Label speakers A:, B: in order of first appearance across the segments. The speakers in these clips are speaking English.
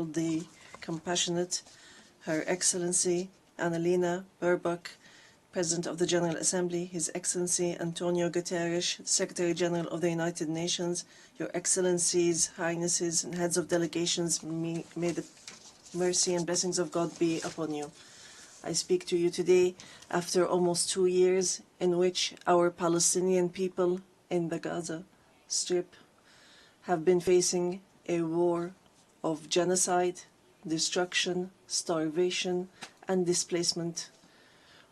A: the compassionate, Her Excellency Annalena Baerbock, President of the General Assembly, His Excellency Antonio Guterres, Secretary General of the United Nations, Your Excellencies, Highnesses, and Heads of Delegations, may the mercy and blessings of God be upon you. I speak to you today after almost 2 years in which our Palestinian people in the Gaza Strip have been facing a war of genocide, destruction, starvation, and displacement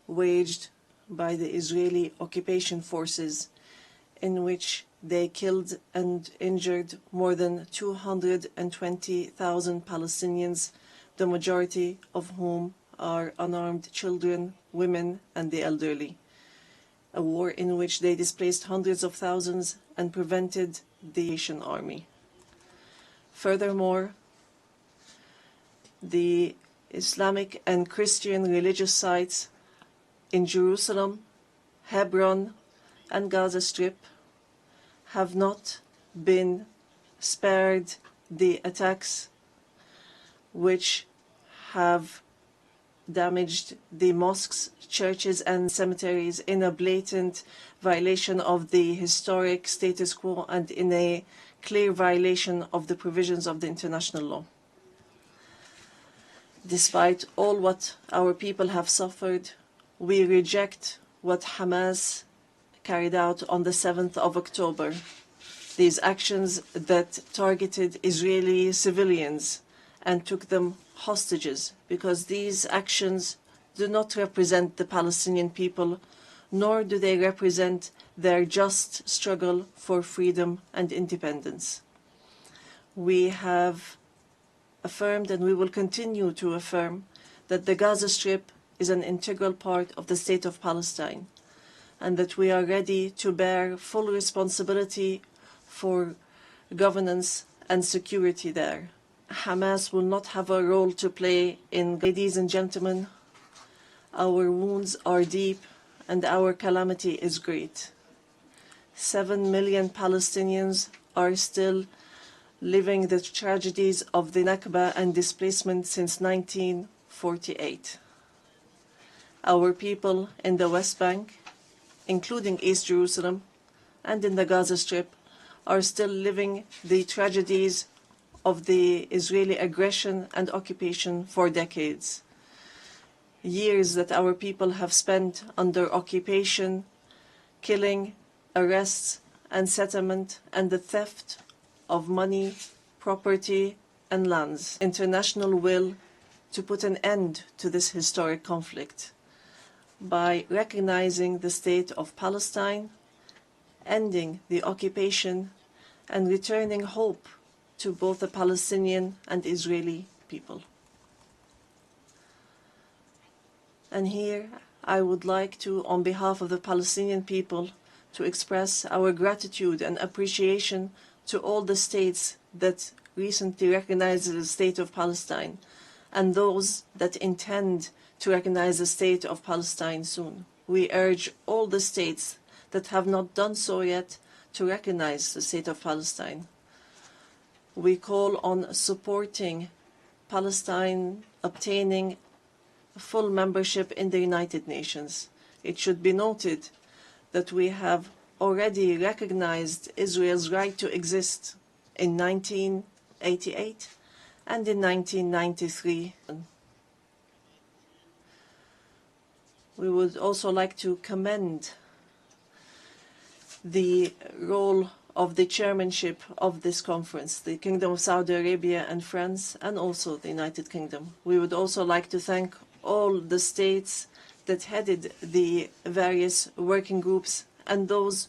A: waged by the Israeli occupation forces, in which they killed and injured more than 220,000 Palestinians, the majority of whom are unarmed children, women, and the elderly. A war in which they displaced hundreds of thousands and prevented the Haitian army. Furthermore, the Islamic and Christian religious sites in Jerusalem, Hebron, and Gaza Strip have not been spared the attacks which have damaged the mosques, churches, and cemeteries in a blatant violation of the historic status quo and in a clear violation of the provisions of the international law. Despite all what our people have suffered, we reject what Hamas carried out on the 7th of October. These actions that targeted Israeli civilians and took them hostages, because these actions do not represent the Palestinian people, nor do they represent their just struggle for freedom and independence. We have affirmed, and we will continue to affirm, that the Gaza Strip is an integral part of the State of Palestine, and that we are ready to bear full responsibility for governance and security there. Hamas will not have a role to play in. Ladies and gentlemen, our wounds are deep and our calamity is great. 7 million Palestinians are still living the tragedies of the Nakba and displacement since 1948. Our people in the West Bank, including East Jerusalem, and in the Gaza Strip, are still living the tragedies of the Israeli aggression and occupation for decades. Years that our people have spent under occupation, killing, arrests, and settlement, and the theft of money, property, and lands. International will to put an end to this historic conflict by recognizing the state of Palestine, ending the occupation, and returning hope to both the Palestinian and Israeli people. And here I would like to, on behalf of the Palestinian people, to express our gratitude and appreciation to all the states that recently recognized the state of Palestine and those that intend to recognize the state of Palestine soon. We urge all the states that have not done so yet to recognize the state of Palestine. We call on supporting Palestine obtaining full membership in the United Nations. It should be noted that we have already recognized Israel's right to exist in 1988 and in 1993. We would also like to commend the role of the chairmanship of this conference, the Kingdom of Saudi Arabia and France, and also the United Kingdom. We would also like to thank all the states that headed the various working groups and those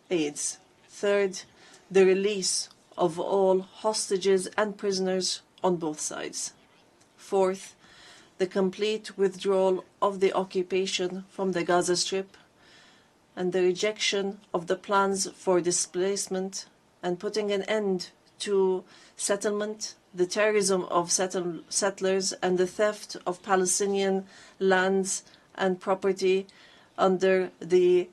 A: aids. Third, the release of all hostages and prisoners on both sides. Fourth, the complete withdrawal of the occupation from the Gaza Strip and the rejection of the plans for displacement and putting an end to settlement, the terrorism of settlers, and the theft of Palestinian lands and property under the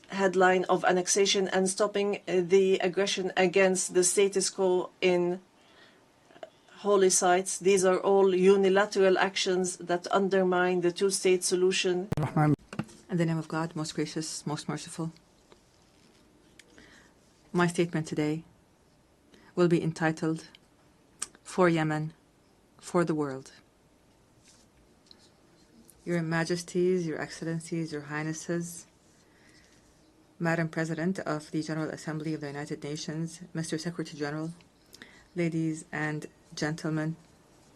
A: headline of annexation, and stopping the aggression against the status quo in holy sites. These are all unilateral actions that undermine the two-state solution.
B: In the name of God, most gracious, most merciful. My statement today will be entitled, For Yemen, for the World. Your Majesties, Your Excellencies, Your Highnesses, Madam President of the General Assembly of the United Nations, Mr. Secretary General, ladies and gentlemen,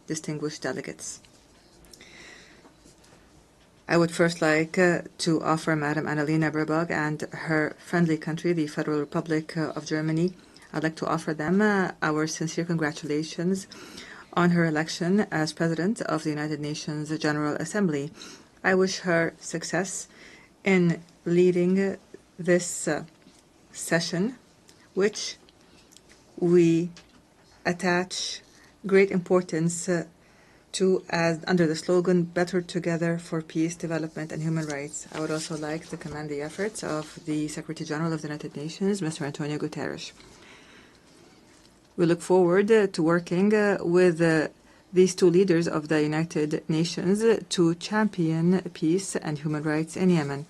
B: distinguished delegates. I would first like to offer Madam Annalena Baerbock and her friendly country, the Federal Republic of Germany, I'd like to offer them our sincere congratulations on her election as President of the United Nations General Assembly. I wish her success in leading this session, which we attach great importance to as under the slogan, Better Together for Peace, Development and Human Rights. I would also like to commend the efforts of the Secretary General of the United Nations, Mr. Antonio Guterres. We look forward to working with these two leaders of the United Nations to champion peace and human rights in Yemen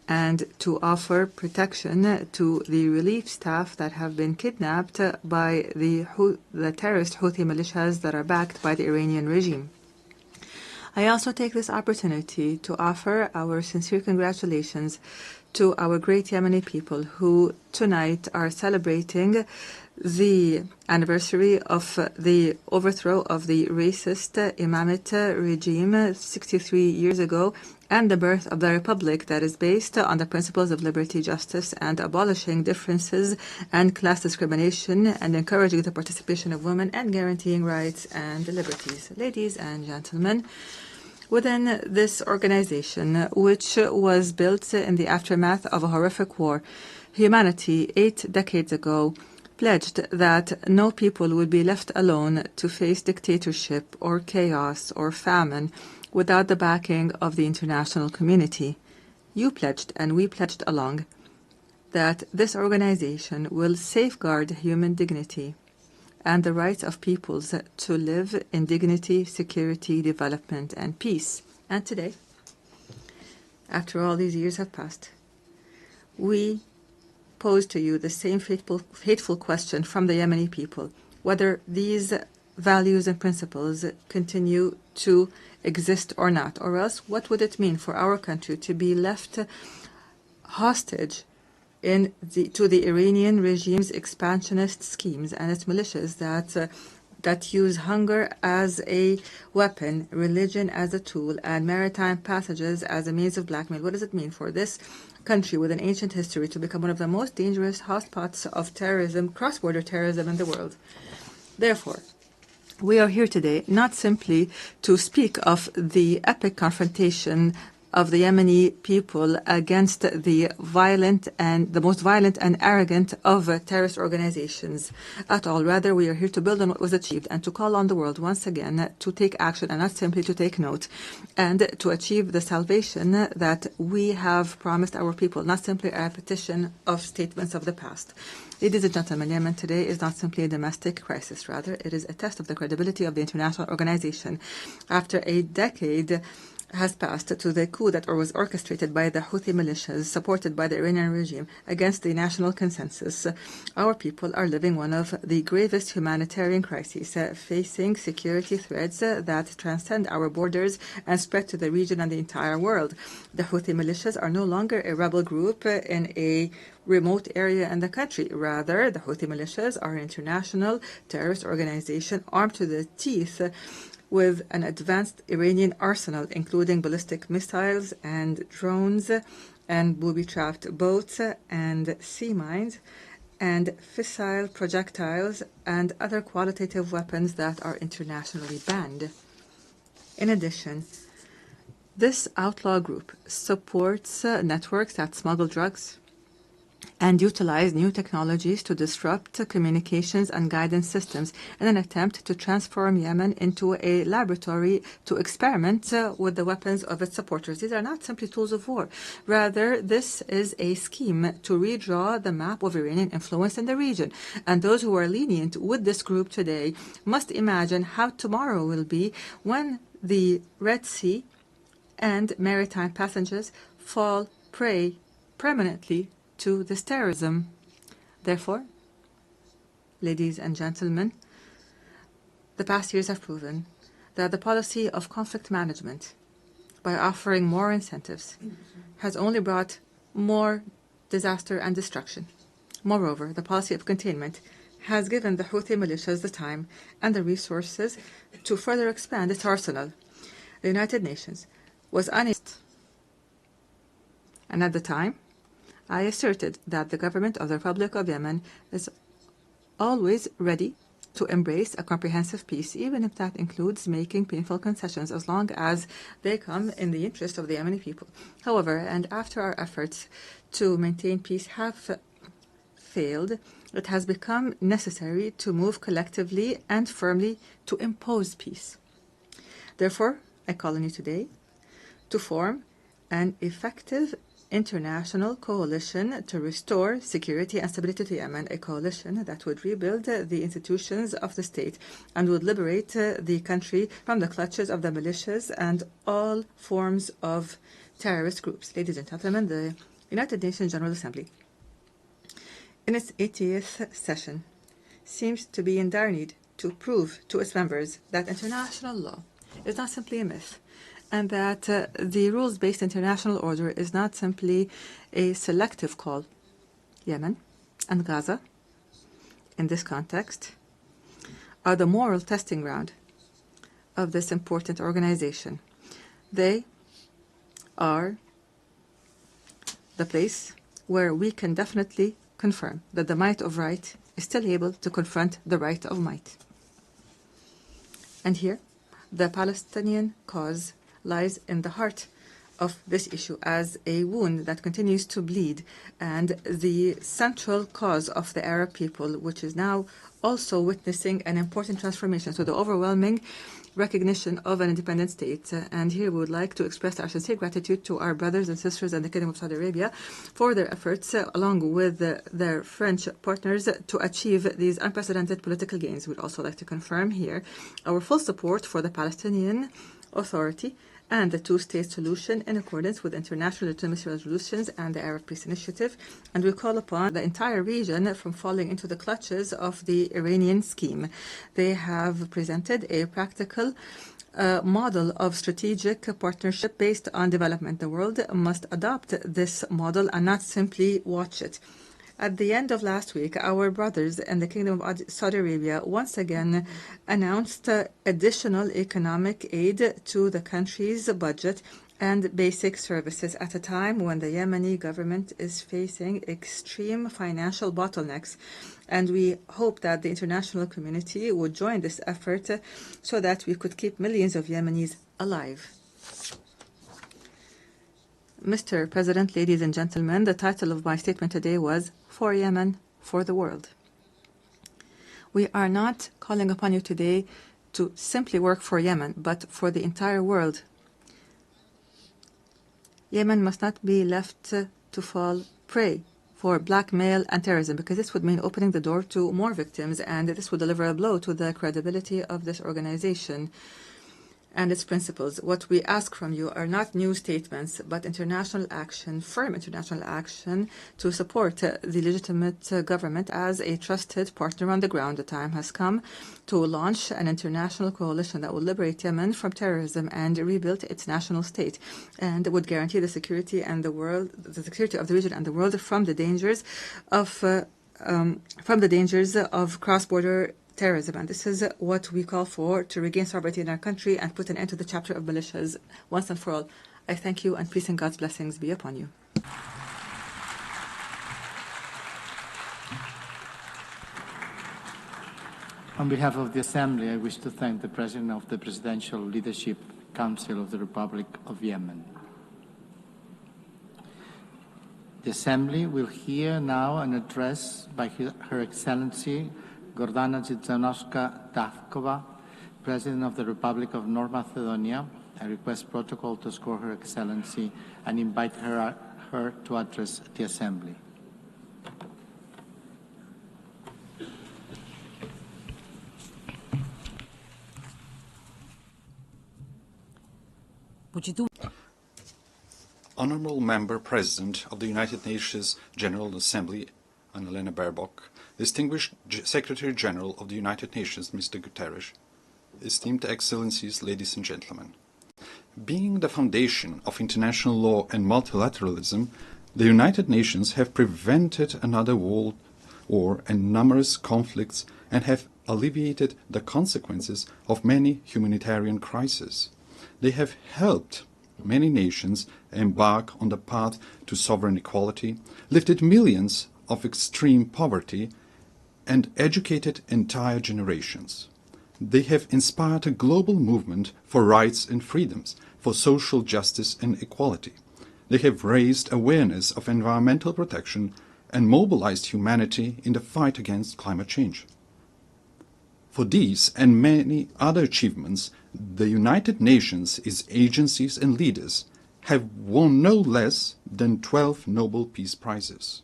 B: and to offer protection to the relief staff that have been kidnapped by the terrorist Houthi militias that are backed by the Iranian regime. I also take this opportunity to offer our sincere congratulations to our great Yemeni people who tonight are celebrating the anniversary of the overthrow of the racist Imamate regime 63 years ago and the birth of the republic that is based on the principles of liberty, justice, and abolishing differences and class discrimination and encouraging the participation of women and guaranteeing rights and liberties. Ladies and gentlemen, within this organization, which was built in the aftermath of a horrific war, humanity 8 decades ago pledged that no people would be left alone to face dictatorship or chaos or famine without the backing of the international community. You pledged, and we pledged along, that this organization will safeguard human dignity and the rights of peoples to live in dignity, security, development, and peace. And today, after all these years have passed, we pose to you the same fateful question from the Yemeni people, whether these values and principles continue to exist or not, or else what would it mean for our country to be left hostage to the Iranian regime's expansionist schemes and its militias that use hunger as a weapon, religion as a tool, and maritime passages as a means of blackmail? What does it mean for this country with an ancient history to become one of the most dangerous hotspots of terrorism, cross-border terrorism in the world? Therefore, we are here today not simply to speak of the epic confrontation of the Yemeni people against the most violent and arrogant of terrorist organizations at all. Rather, we are here to build on what was achieved and to call on the world once again to take action and not simply to take note, and to achieve the salvation that we have promised our people, not simply a repetition of statements of the past. Ladies and gentlemen, Yemen today is not simply a domestic crisis. Rather, it is a test of the credibility of the international organization. After a decade has passed to the coup that was orchestrated by the Houthi militias supported by the Iranian regime against the national consensus, our people are living one of the gravest humanitarian crises, facing security threats that transcend our borders and spread to the region and the entire world. The Houthi militias are no longer a rebel group in a remote area in the country. Rather, the Houthi militias are an international terrorist organization armed to the teeth with an advanced Iranian arsenal, including ballistic missiles and drones and booby-trapped boats and sea mines and fissile projectiles and other qualitative weapons that are internationally banned. In addition, this outlaw group supports networks that smuggle drugs, and utilize new technologies to disrupt communications and guidance systems in an attempt to transform Yemen into a laboratory to experiment with the weapons of its supporters. These are not simply tools of war. Rather, this is a scheme to redraw the map of Iranian influence in the region. And those who are lenient with this group today must imagine how tomorrow will be when the Red Sea and maritime passengers fall prey permanently to this terrorism. Therefore, ladies and gentlemen, the past years have proven that the policy of conflict management, by offering more incentives, has only brought more disaster and destruction. Moreover, the policy of containment has given the Houthi militias the time and the resources to further expand its arsenal. The United Nations was unable, and at the time, I asserted that the government of the Republic of Yemen is always ready to embrace a comprehensive peace, even if that includes making painful concessions, as long as they come in the interest of the Yemeni people. However, and after our efforts to maintain peace have failed, it has become necessary to move collectively and firmly to impose peace. Therefore, I call on you today to form an effective international coalition to restore security and stability to Yemen, a coalition that would rebuild the institutions of the state and would liberate the country from the clutches of the militias and all forms of terrorist groups. Ladies and gentlemen, the United Nations General Assembly, in its 80th session, seems to be in dire need to prove to its members that international law is not simply a myth, and that the rules-based international order is not simply a selective call. Yemen and Gaza, in this context, are the moral testing ground of this important organization. They are the place where we can definitely confirm that the might of right is still able to confront the right of might. And here, the Palestinian cause lies in the heart of this issue as a wound that continues to bleed, and the central cause of the Arab people, which is now also witnessing an important transformation. So the overwhelming recognition of an independent state. And here we would like to express our sincere gratitude to our brothers and sisters in the Kingdom of Saudi Arabia for their efforts, along with their French partners, to achieve these unprecedented political gains. We'd also like to confirm here our full support for the Palestinian Authority and the two-state solution in accordance with international legitimacy resolutions and the Arab Peace Initiative, and we call upon the entire region from falling into the clutches of the Iranian scheme. They have presented a practical model of strategic partnership based on development. The world must adopt this model and not simply watch it. At the end of last week, our brothers in the Kingdom of Saudi Arabia once again announced additional economic aid to the country's budget and basic services at a time when the Yemeni government is facing extreme financial bottlenecks. And we hope that the international community would join this effort so that we could keep millions of Yemenis alive. Mr. President, ladies and gentlemen, the title of my statement today was For Yemen, for the World. We are not calling upon you today to simply work for Yemen, but for the entire world. Yemen must not be left to fall prey for blackmail and terrorism, because this would mean opening the door to more victims, and this would deliver a blow to the credibility of this organization and its principles. What we ask from you are not new statements, but international action, firm international action to support the legitimate government as a trusted partner on the ground. The time has come to launch an international coalition that will liberate Yemen from terrorism and rebuild its national state, and would guarantee the security and the security of the region and the world from the dangers of cross-border terrorism. And this is what we call for, to regain sovereignty in our country and put an end to the chapter of militias once and for all. I thank you, and peace and God's blessings be upon you.
C: On behalf of the Assembly, I wish to thank the President of the Presidential Leadership Council of the Republic of Yemen. The Assembly will hear now an address by Her Excellency Gordana Dzizanowska-Davkova, President of the Republic of North Macedonia. I request protocol to escort Her Excellency and invite her to address the Assembly.
D: Honourable Member President of the United Nations General Assembly, Annalena Baerbock, distinguished Secretary General of the United Nations, Mr. Guterres, esteemed Excellencies, ladies and gentlemen. Being the foundation of international law and multilateralism, the United Nations have prevented another world war and numerous conflicts and have alleviated the consequences of many humanitarian crises. They have helped many nations embark on the path to sovereign equality, lifted millions of extreme poverty, and educated entire generations. They have inspired a global movement for rights and freedoms, for social justice and equality. They have raised awareness of environmental protection and mobilized humanity in the fight against climate change. For these and many other achievements, the United Nations, its agencies and leaders, have won no less than 12 Nobel Peace Prizes.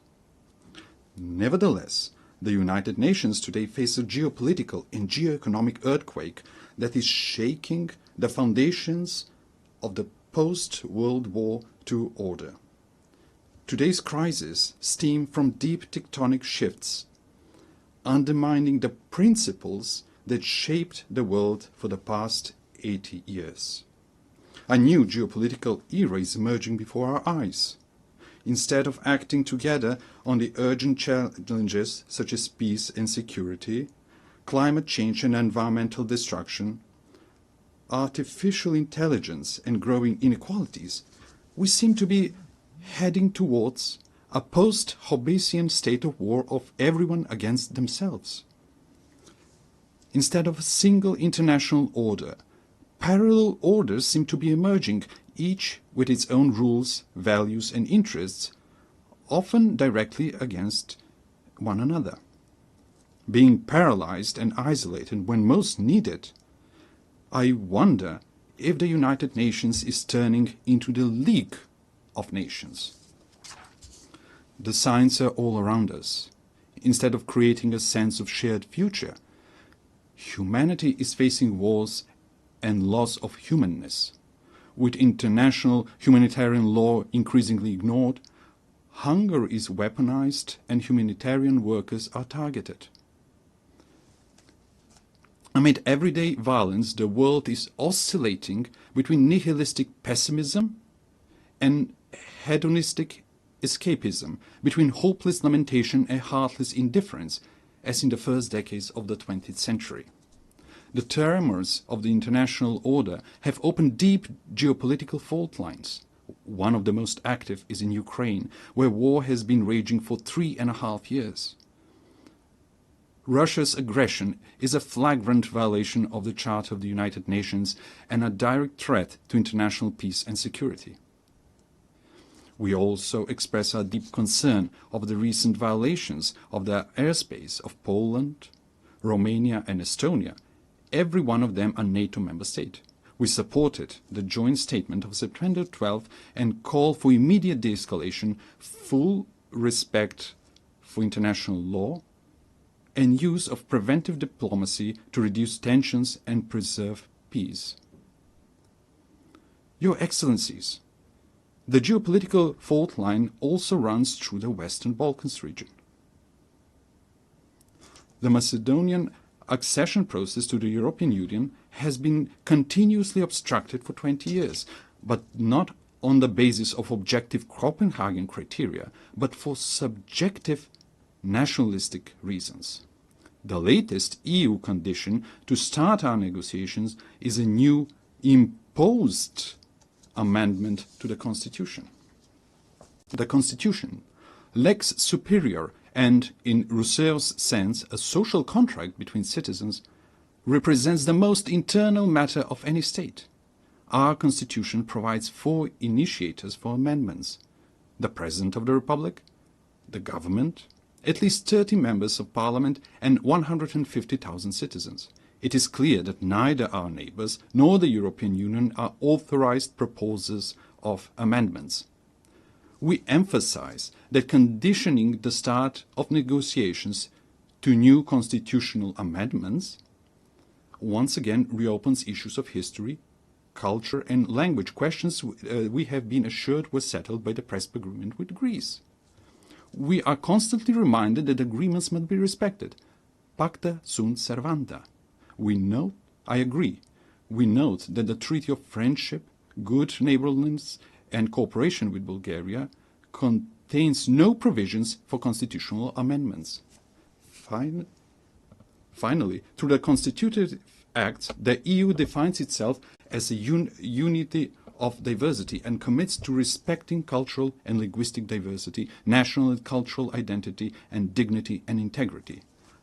D: Nevertheless, the United Nations today face a geopolitical and geoeconomic earthquake that is shaking the foundations of the post-World War II order. Today's crises stem from deep tectonic shifts, undermining the principles that shaped the world for the past 80 years. A new geopolitical era is emerging before our eyes. Instead of acting together on the urgent challenges such as peace and security, climate change and environmental destruction, artificial intelligence and growing inequalities, we seem to be heading towards a post-Hobbesian state of war of everyone against themselves. Instead of a single international order, parallel orders seem to be emerging, each with its own rules, values and interests, often directly against one another. Being paralyzed and isolated when most needed, I wonder if the United Nations is turning into the League of Nations. The signs are all around us. Instead of creating a sense of shared future, humanity is facing wars and loss of humanness. With international humanitarian law increasingly ignored, hunger is weaponized and humanitarian workers are targeted. Amid everyday violence, the world is oscillating between nihilistic pessimism and hedonistic escapism, between hopeless lamentation and heartless indifference, as in the first decades of the 20th century. The tremors of the international order have opened deep geopolitical fault lines. One of the most active is in Ukraine, where war has been raging for 3.5 years. Russia's aggression is a flagrant violation of the Charter of the United Nations and a direct threat to international peace and security. We also express our deep concern of the recent violations of the airspace of Poland, Romania and Estonia, every one of them a NATO member state. We supported the joint statement of September 12 and call for immediate de-escalation, full respect for international law, and use of preventive diplomacy to reduce tensions and preserve peace. Your Excellencies, the geopolitical fault line also runs through the Western Balkans region. The Macedonian accession process to the European Union has been continuously obstructed for 20 years, but not on the basis of objective Copenhagen criteria, but for subjective nationalistic reasons. The latest EU condition to start our negotiations is a new imposed amendment to the Constitution. The Constitution, lex superior and, in Rousseau's sense, a social contract between citizens, represents the most internal matter of any state. Our Constitution provides 4 initiators for amendments: the President of the Republic, the government, at least 30 members of parliament and 150,000 citizens. It is clear that neither our neighbors nor the European Union are authorized proposers of amendments. We emphasize that conditioning the start of negotiations to new constitutional amendments once again reopens issues of history, culture and language, questions we have been assured were settled by the Prespa agreement with Greece. We are constantly reminded that agreements must be respected. Pacta sunt servanda. I agree, we note that the Treaty of Friendship, Good Neighborliness and Cooperation with Bulgaria contains no provisions for constitutional amendments. Finally, through the constitutive acts, the EU defines itself as a unity of diversity and commits to respecting cultural and linguistic diversity, national and cultural identity, and dignity and integrity.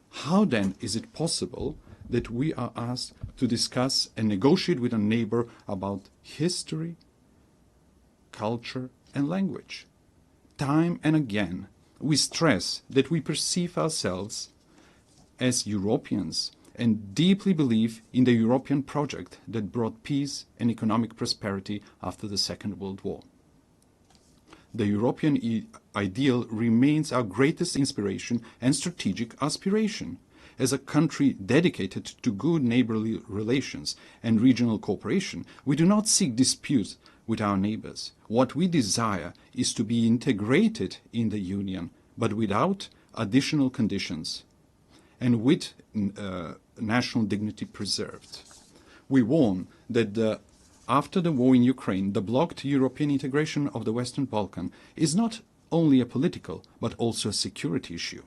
D: How then is it possible that we are asked to discuss and negotiate with a neighbor about history, culture, and language? Time and again, we stress that we perceive ourselves as Europeans and deeply believe in the European project that brought peace and economic prosperity after the Second World War. The European ideal remains our greatest inspiration and strategic aspiration. As a country dedicated to good neighborly relations and regional cooperation, we do not seek disputes with our neighbors. What we desire is to be integrated in the Union, but without additional conditions and with national dignity preserved. We warn that after the war in Ukraine, the blocked European integration of the Western Balkans is not only a political but also a security issue.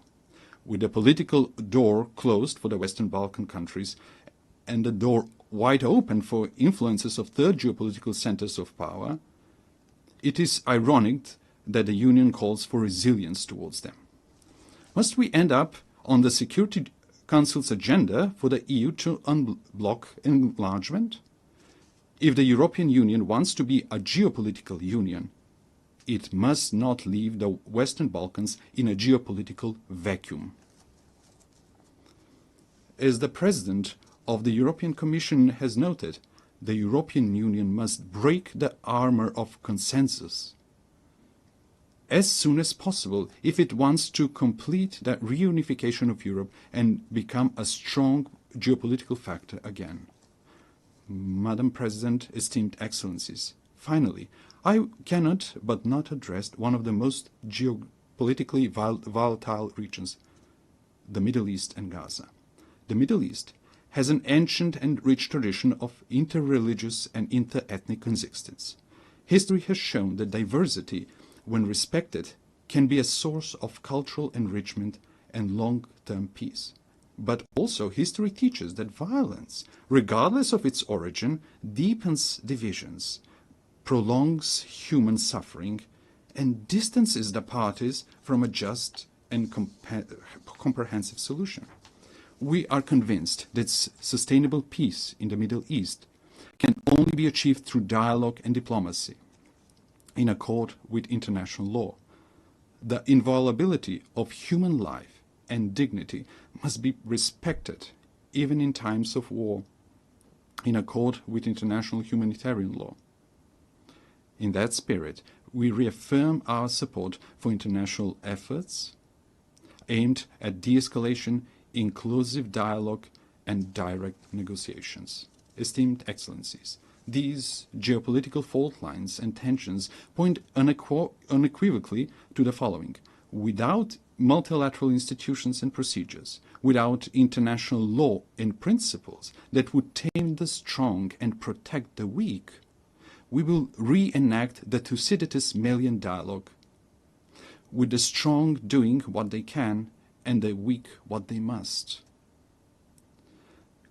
D: With the political door closed for the Western Balkan countries and the door wide open for influences of third geopolitical centers of power, it is ironic that the Union calls for resilience towards them. Must we end up on the Security Council's agenda for the EU to unblock enlargement? If the European Union wants to be a geopolitical union, it must not leave the Western Balkans in a geopolitical vacuum. As the President of the European Commission has noted, the European Union must break the armor of consensus as soon as possible if it wants to complete the reunification of Europe and become a strong geopolitical factor again. Madam President, esteemed Excellencies, finally, I cannot but not address one of the most geopolitically volatile regions, the Middle East and Gaza. The Middle East has an ancient and rich tradition of inter-religious and inter-ethnic coexistence. History has shown that diversity, when respected, can be a source of cultural enrichment and long-term peace. But also history teaches that violence, regardless of its origin, deepens divisions, prolongs human suffering, and distances the parties from a just and comprehensive solution. We are convinced that sustainable peace in the Middle East can only be achieved through dialogue and diplomacy, in accord with international law. The inviolability of human life and dignity must be respected, even in times of war, in accord with international humanitarian law. In that spirit, we reaffirm our support for international efforts aimed at de-escalation, inclusive dialogue, and direct negotiations. Esteemed Excellencies, these geopolitical fault lines and tensions point unequivocally to the following. Without multilateral institutions and procedures, without international law and principles that would tame the strong and protect the weak, we will reenact the Thucydides Melian dialogue, with the strong doing what they can and the weak what they must.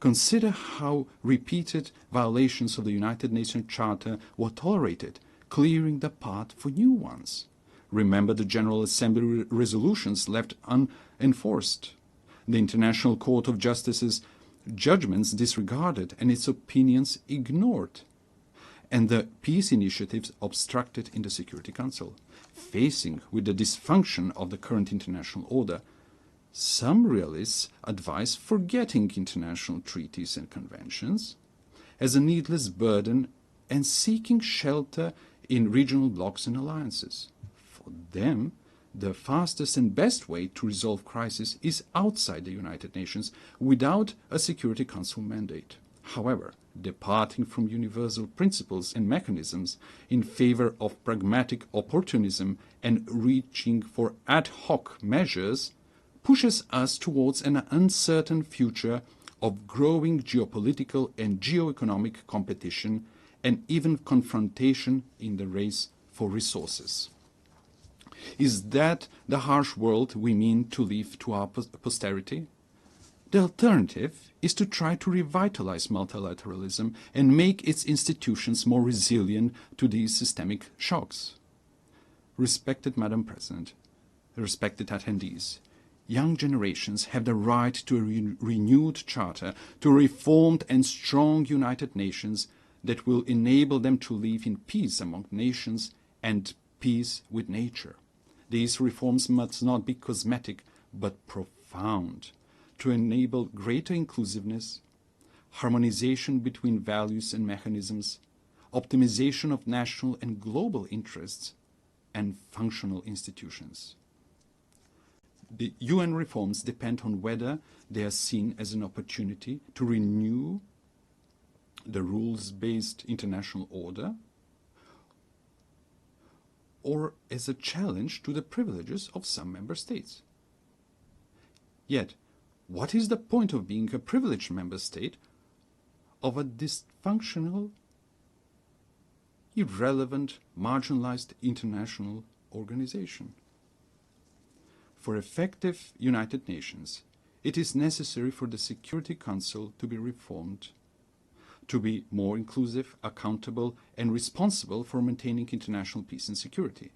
D: Consider how repeated violations of the United Nations Charter were tolerated, clearing the path for new ones. Remember the General Assembly resolutions left unenforced, the International Court of Justice's judgments disregarded and its opinions ignored, and the peace initiatives obstructed in the Security Council. Facing with the dysfunction of the current international order, some realists advise forgetting international treaties and conventions as a needless burden and seeking shelter in regional blocs and alliances. For them, the fastest and best way to resolve crisis is outside the United Nations without a Security Council mandate. However, departing from universal principles and mechanisms in favor of pragmatic opportunism and reaching for ad hoc measures pushes us towards an uncertain future of growing geopolitical and geoeconomic competition and even confrontation in the race for resources. Is that the harsh world we mean to leave to our posterity? The alternative is to try to revitalize multilateralism and make its institutions more resilient to these systemic shocks. Respected Madam President, respected attendees, young generations have the right to a renewed charter, to a reformed and strong United Nations that will enable them to live in peace among nations and peace with nature. These reforms must not be cosmetic, but profound, to enable greater inclusiveness, harmonization between values and mechanisms, optimization of national and global interests, and functional institutions. The UN reforms depend on whether they are seen as an opportunity to renew the rules-based international order or as a challenge to the privileges of some member states. Yet, what is the point of being a privileged member state of a dysfunctional, irrelevant, marginalized international organization? For effective United Nations, it is necessary for the Security Council to be reformed, to be more inclusive, accountable, and responsible for maintaining international peace and security.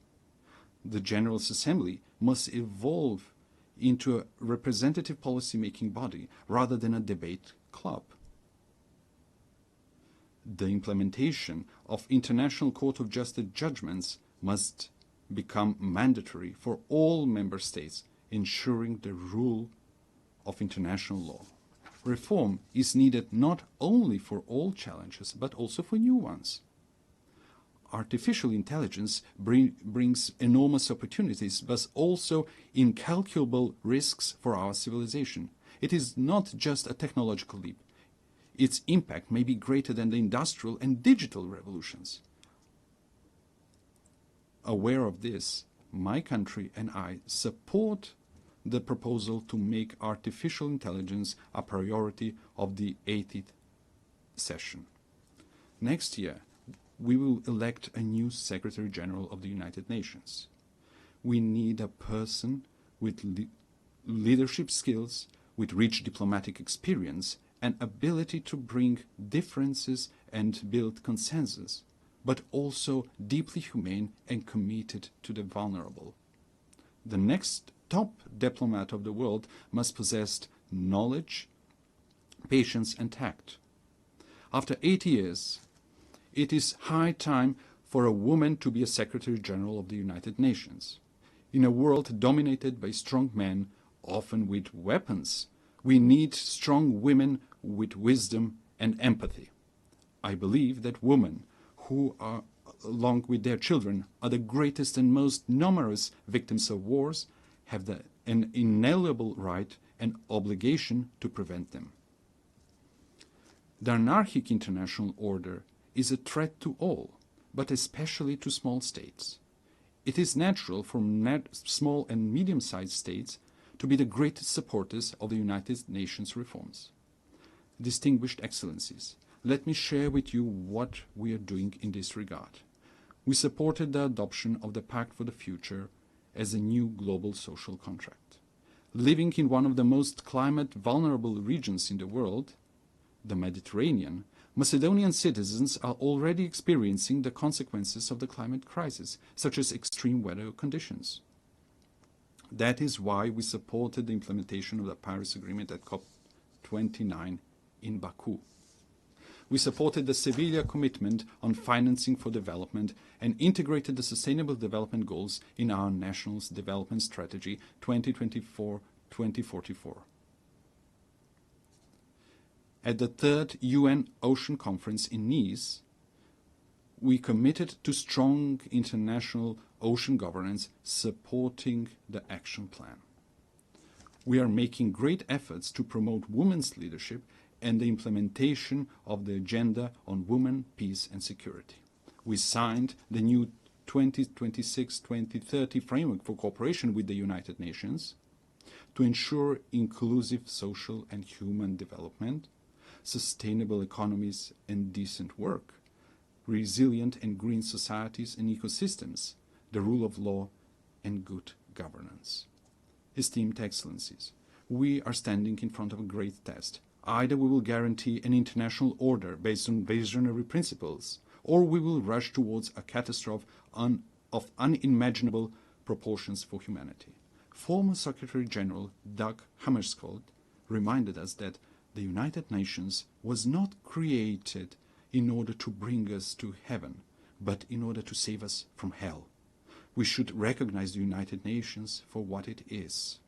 D: The General Assembly must evolve into a representative policy-making body rather than a debate club. The implementation of International Court of Justice judgments must become mandatory for all member states, ensuring the rule of international law. Reform is needed not only for old challenges, but also for new ones. Artificial intelligence brings enormous opportunities, but also incalculable risks for our civilization. It is not just a technological leap. Its impact may be greater than the industrial and digital revolutions. Aware of this, my country and I support the proposal to make artificial intelligence a priority of the 80th session. Next year, we will elect a new Secretary General of the United Nations. We need a person with leadership skills, with rich diplomatic experience, and ability to bring differences and build consensus, but also deeply humane and committed to the vulnerable. The next top diplomat of the world must possess knowledge, patience, and tact. After 8 years, it is high time for a woman to be a Secretary General of the United Nations. In a world dominated by strong men, often with weapons, we need strong women with wisdom and empathy. I believe that women who are, along with their children, are the greatest and most numerous victims of wars, have an inalienable right and obligation to prevent them. The anarchic international order is a threat to all, but especially to small states. It is natural for small and medium-sized states to be the greatest supporters of the United Nations reforms. Distinguished Excellencies, let me share with you what we are doing in this regard. We supported the adoption of the Pact for the Future as a new global social contract. Living in one of the most climate-vulnerable regions in the world, the Mediterranean, Macedonian citizens are already experiencing the consequences of the climate crisis, such as extreme weather conditions. That is why we supported the implementation of the Paris Agreement at COP29 in Baku. We supported the Sevilla commitment on financing for development and integrated the Sustainable Development Goals in our National Development Strategy 2024-2044. At the third UN Ocean Conference in Nice, we committed to strong international ocean governance supporting the action plan. We are making great efforts to promote women's leadership and the implementation of the Agenda on Women, Peace and Security. We signed the new 2026-2030 framework for cooperation with the United Nations to ensure inclusive social and human development, sustainable economies and decent work, resilient and green societies and ecosystems, the rule of law and good governance. Esteemed Excellencies, we are standing in front of a great test. Either we will guarantee an international order based on visionary principles, or we will rush towards a catastrophe of unimaginable proportions for humanity. Former Secretary General Dag Hammarskjöld reminded us that the United Nations was not created in order to bring us to heaven, but in order to save us from hell. We should recognize the United Nations for what it is: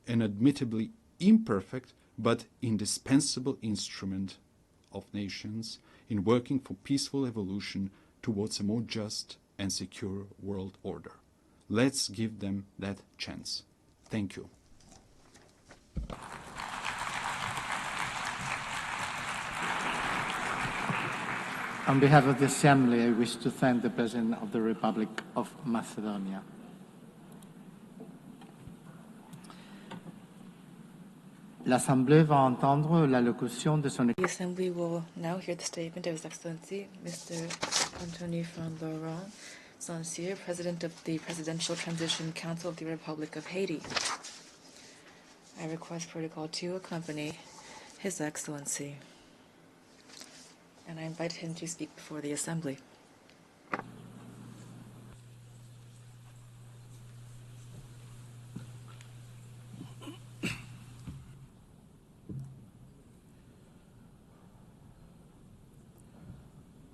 D: an admittably imperfect but indispensable instrument of nations in working for peaceful evolution towards a more just and secure world order. Let's give them that chance. Thank you.
C: On behalf of the Assembly, I wish to thank the President of the Republic of Macedonia. L'Assemblée va entendre l'allocution de son...
E: The Assembly will now hear the statement of His Excellency, Mr. Anthony van Laurent Saint-Cyr, President of the Presidential Transition Council of the Republic of Haiti. I request Protocol to accompany His Excellency, and I invite him to speak before the Assembly.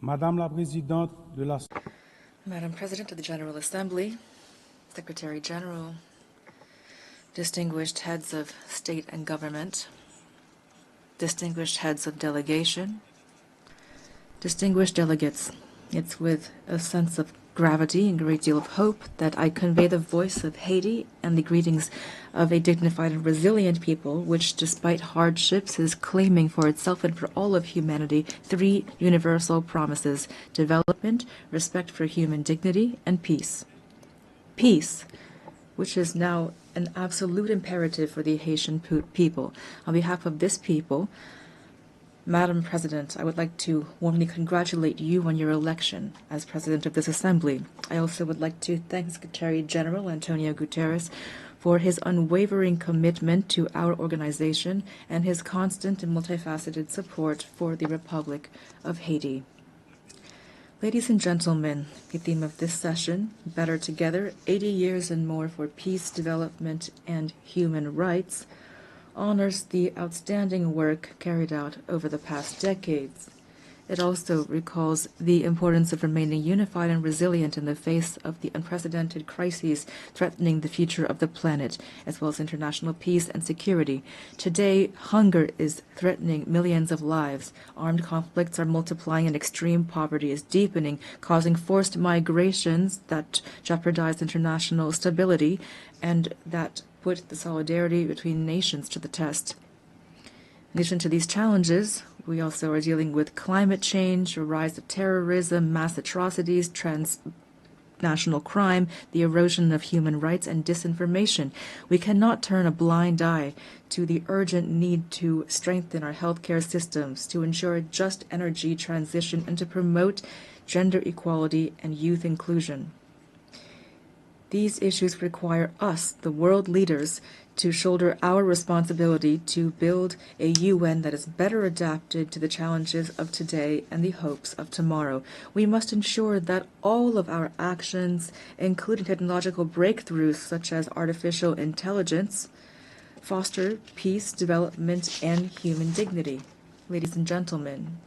F: Madame la Présidente de la...
E: Madam President of the General Assembly, Secretary General, distinguished heads of state and government, distinguished heads of delegation, distinguished delegates, it's with a sense of gravity and a great deal of hope that I convey the voice of Haiti and the greetings of a dignified and resilient people which, despite hardships, is claiming for itself and for all of humanity three universal promises: development, respect for human dignity, and peace. Peace, which is now an absolute imperative for the Haitian people. On behalf of this people, Madam President, I would like to warmly congratulate you on your election as President of this Assembly. I also would like to thank Secretary General Antonio Guterres for his unwavering commitment to our organization and his constant and multifaceted support for the Republic of Haiti. Ladies and gentlemen, the theme of this session, Better Together, 80 Years and More for Peace, Development, and Human Rights, honors the outstanding work carried out over the past decades. It also recalls the importance of remaining unified and resilient in the face of the unprecedented crises threatening the future of the planet, as well as international peace and security. Today, hunger is threatening millions of lives. Armed conflicts are multiplying and extreme poverty is deepening, causing forced migrations that jeopardize international stability and that put the solidarity between nations to the test. In addition to these challenges, we also are dealing with climate change, a rise of terrorism, mass atrocities, transnational crime, the erosion of human rights, and disinformation. We cannot turn a blind eye to the urgent need to strengthen our healthcare systems, to ensure a just energy transition, and to promote gender equality and youth inclusion. These issues require us, the world leaders, to shoulder our responsibility to build a UN that is better adapted to the challenges of today and the hopes of tomorrow. We must ensure that all of our actions, including technological breakthroughs such as artificial intelligence, foster peace, development, and human dignity. ladies and gentlemen,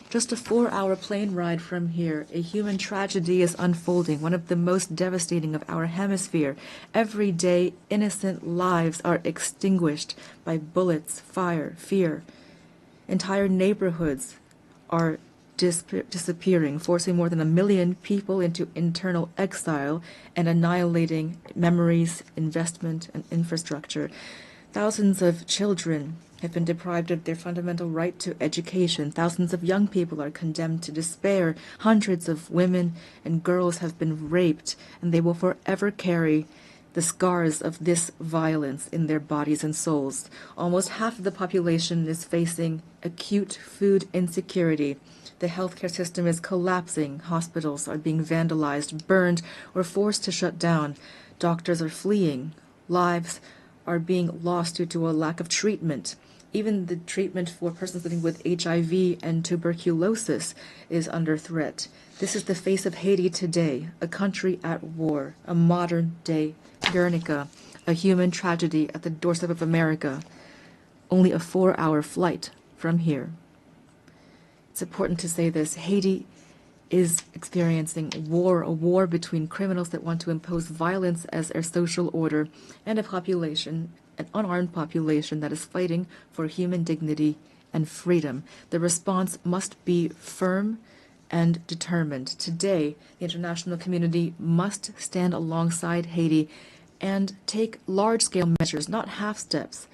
E: just a 4-hour plane ride from here, a human tragedy is unfolding, one of the most devastating of our hemisphere. Every day, innocent lives are extinguished by bullets, fire, fear. Entire neighborhoods are disappearing, forcing more than 1 million people into internal exile and annihilating memories, investment, and infrastructure. Thousands of children have been deprived of their fundamental right to education. Thousands of young people are condemned to despair. Hundreds of women and girls have been raped, and they will forever carry the scars of this violence in their bodies and souls. Almost half of the population is facing acute food insecurity. The healthcare system is collapsing. Hospitals are being vandalized, burned, or forced to shut down. Doctors are fleeing. Lives are being lost due to a lack of treatment. Even the treatment for persons living with HIV and tuberculosis is under threat. This is the face of Haiti today, a country at war, a modern-day Guernica, a human tragedy at the doorstep of America, only a 4-hour flight from here. It's important to say this. Haiti is experiencing war, a war between criminals that want to impose violence as their social order and a population, an unarmed population that is fighting for human dignity and freedom. The response must be firm and determined. Today, the international community must stand alongside Haiti and take large-scale measures, not half steps.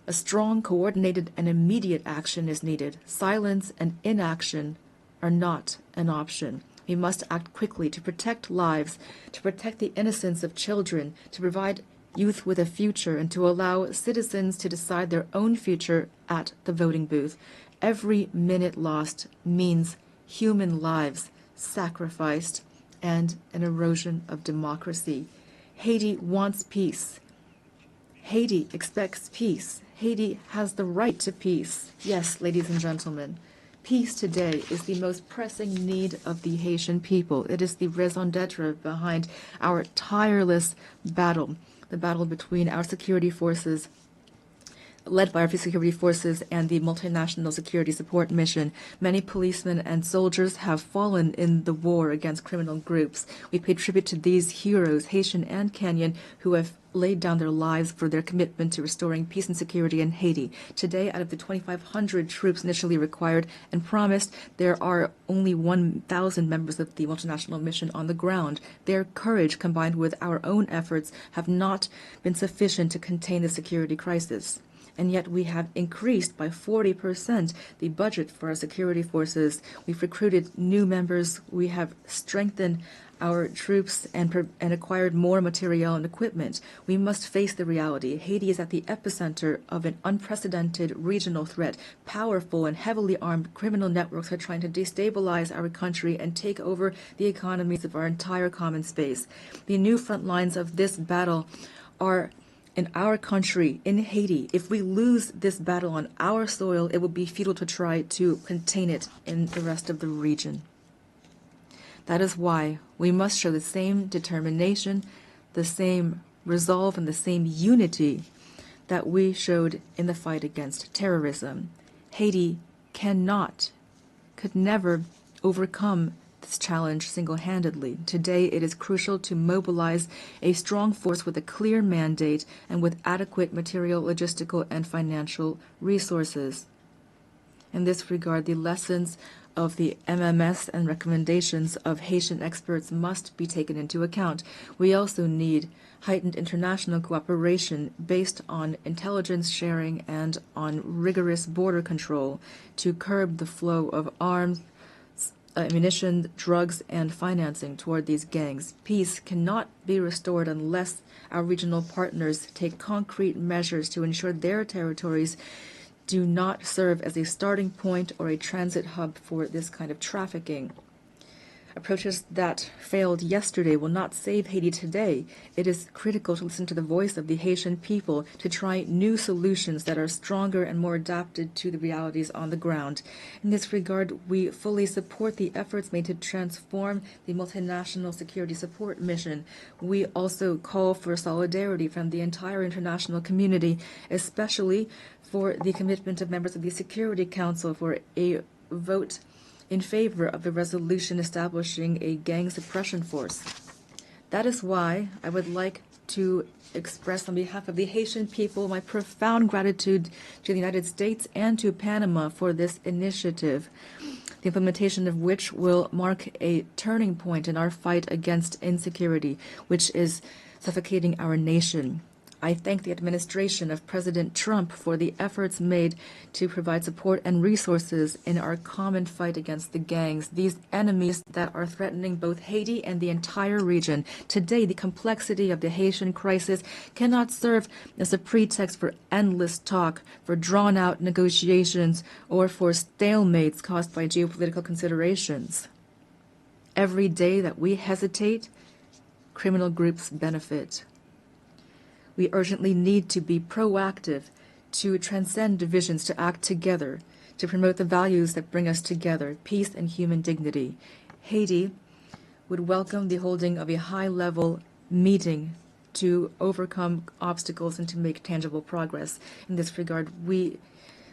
E: A strong, coordinated, and immediate action is needed. Silence and inaction are not an option. We must act quickly to protect lives, to protect the innocence of children, to provide youth with a future, and to allow citizens to decide their own future at the voting booth. Every minute lost means human lives sacrificed and an erosion of democracy. Haiti wants peace. Haiti expects peace. Haiti has the right to peace. Yes, ladies and gentlemen, peace today is the most pressing need of the Haitian people. It is the raison d'etre behind our tireless battle, the battle between our security forces, led by our security forces and the multinational security support mission. Many policemen and soldiers have fallen in the war against criminal groups. We pay tribute to these heroes, Haitian and Kenyan, who have laid down their lives for their commitment to restoring peace and security in Haiti. Today, out of the 2,500 troops initially required and promised, there are only 1,000 members of the multinational mission on the ground. Their courage, combined with our own efforts, have not been sufficient to contain the security crisis. And yet we have increased by 40% the budget for our security forces. We've recruited new members. We have strengthened our troops and acquired more material and equipment. We must face the reality. Haiti is at the epicenter of an unprecedented regional threat. Powerful and heavily armed criminal networks are trying to destabilize our country and take over the economies of our entire common space. The new front lines of this battle are in our country, in Haiti. If we lose this battle on our soil, it will be futile to try to contain it in the rest of the region. That is why we must show the same determination, the same resolve, and the same unity that we showed in the fight against terrorism. Haiti could never overcome this challenge single-handedly. Today, it is crucial to mobilize a strong force with a clear mandate and with adequate material, logistical, and financial resources. In this regard, the lessons of the MMS and recommendations of Haitian experts must be taken into account. We also need heightened international cooperation based on intelligence sharing and on rigorous border control to curb the flow of arms, ammunition, drugs, and financing toward these gangs. Peace cannot be restored unless our regional partners take concrete measures to ensure their territories do not serve as a starting point or a transit hub for this kind of trafficking. Approaches that failed yesterday will not save Haiti today. It is critical to listen to the voice of the Haitian people, to try new solutions that are stronger and more adapted to the realities on the ground. In this regard, we fully support the efforts made to transform the multinational security support mission. We also call for solidarity from the entire international community, especially for the commitment of members of the Security Council for a vote in favor of the resolution establishing a gang suppression force. That is why I would like to express on behalf of the Haitian people my profound gratitude to the United States and to Panama for this initiative, the implementation of which will mark a turning point in our fight against insecurity, which is suffocating our nation. I thank the administration of President Trump for the efforts made to provide support and resources in our common fight against the gangs, these enemies that are threatening both Haiti and the entire region. Today, the complexity of the Haitian crisis cannot serve as a pretext for endless talk, for drawn-out negotiations, or for stalemates caused by geopolitical considerations. Every day that we hesitate, criminal groups benefit. We urgently need to be proactive, to transcend divisions, to act together, to promote the values that bring us together, peace and human dignity. Haiti would welcome the holding of a high-level meeting to overcome obstacles and to make tangible progress. In this regard, we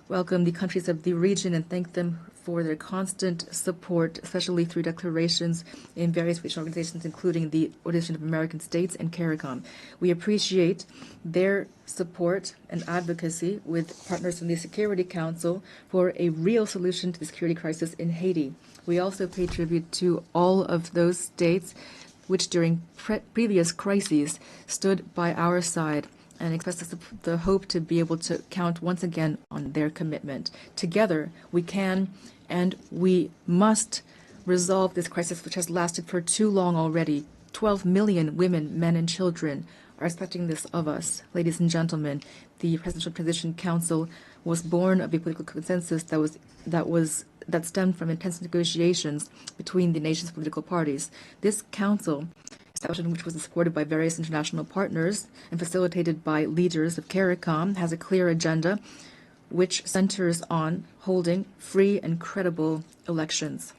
E: welcome the countries of the region and thank them for their constant support, especially through declarations in various regional organizations, including the Organization of American States and CARICOM. We appreciate their support and advocacy with partners from the Security Council for a real solution to the security crisis in Haiti. We also pay tribute to all of those states which during previous crises stood by our side and express the hope to be able to count once again on their commitment. Together, we can and we must resolve this crisis, which has lasted for too long already. 12 million women, men, and children are expecting this of us. Ladies and gentlemen, the Presidential Transition Council was born of a political consensus that stemmed from intense negotiations between the nation's political parties. This council, which was supported by various international partners and facilitated by leaders of CARICOM, has a clear agenda which centers on holding free and credible elections.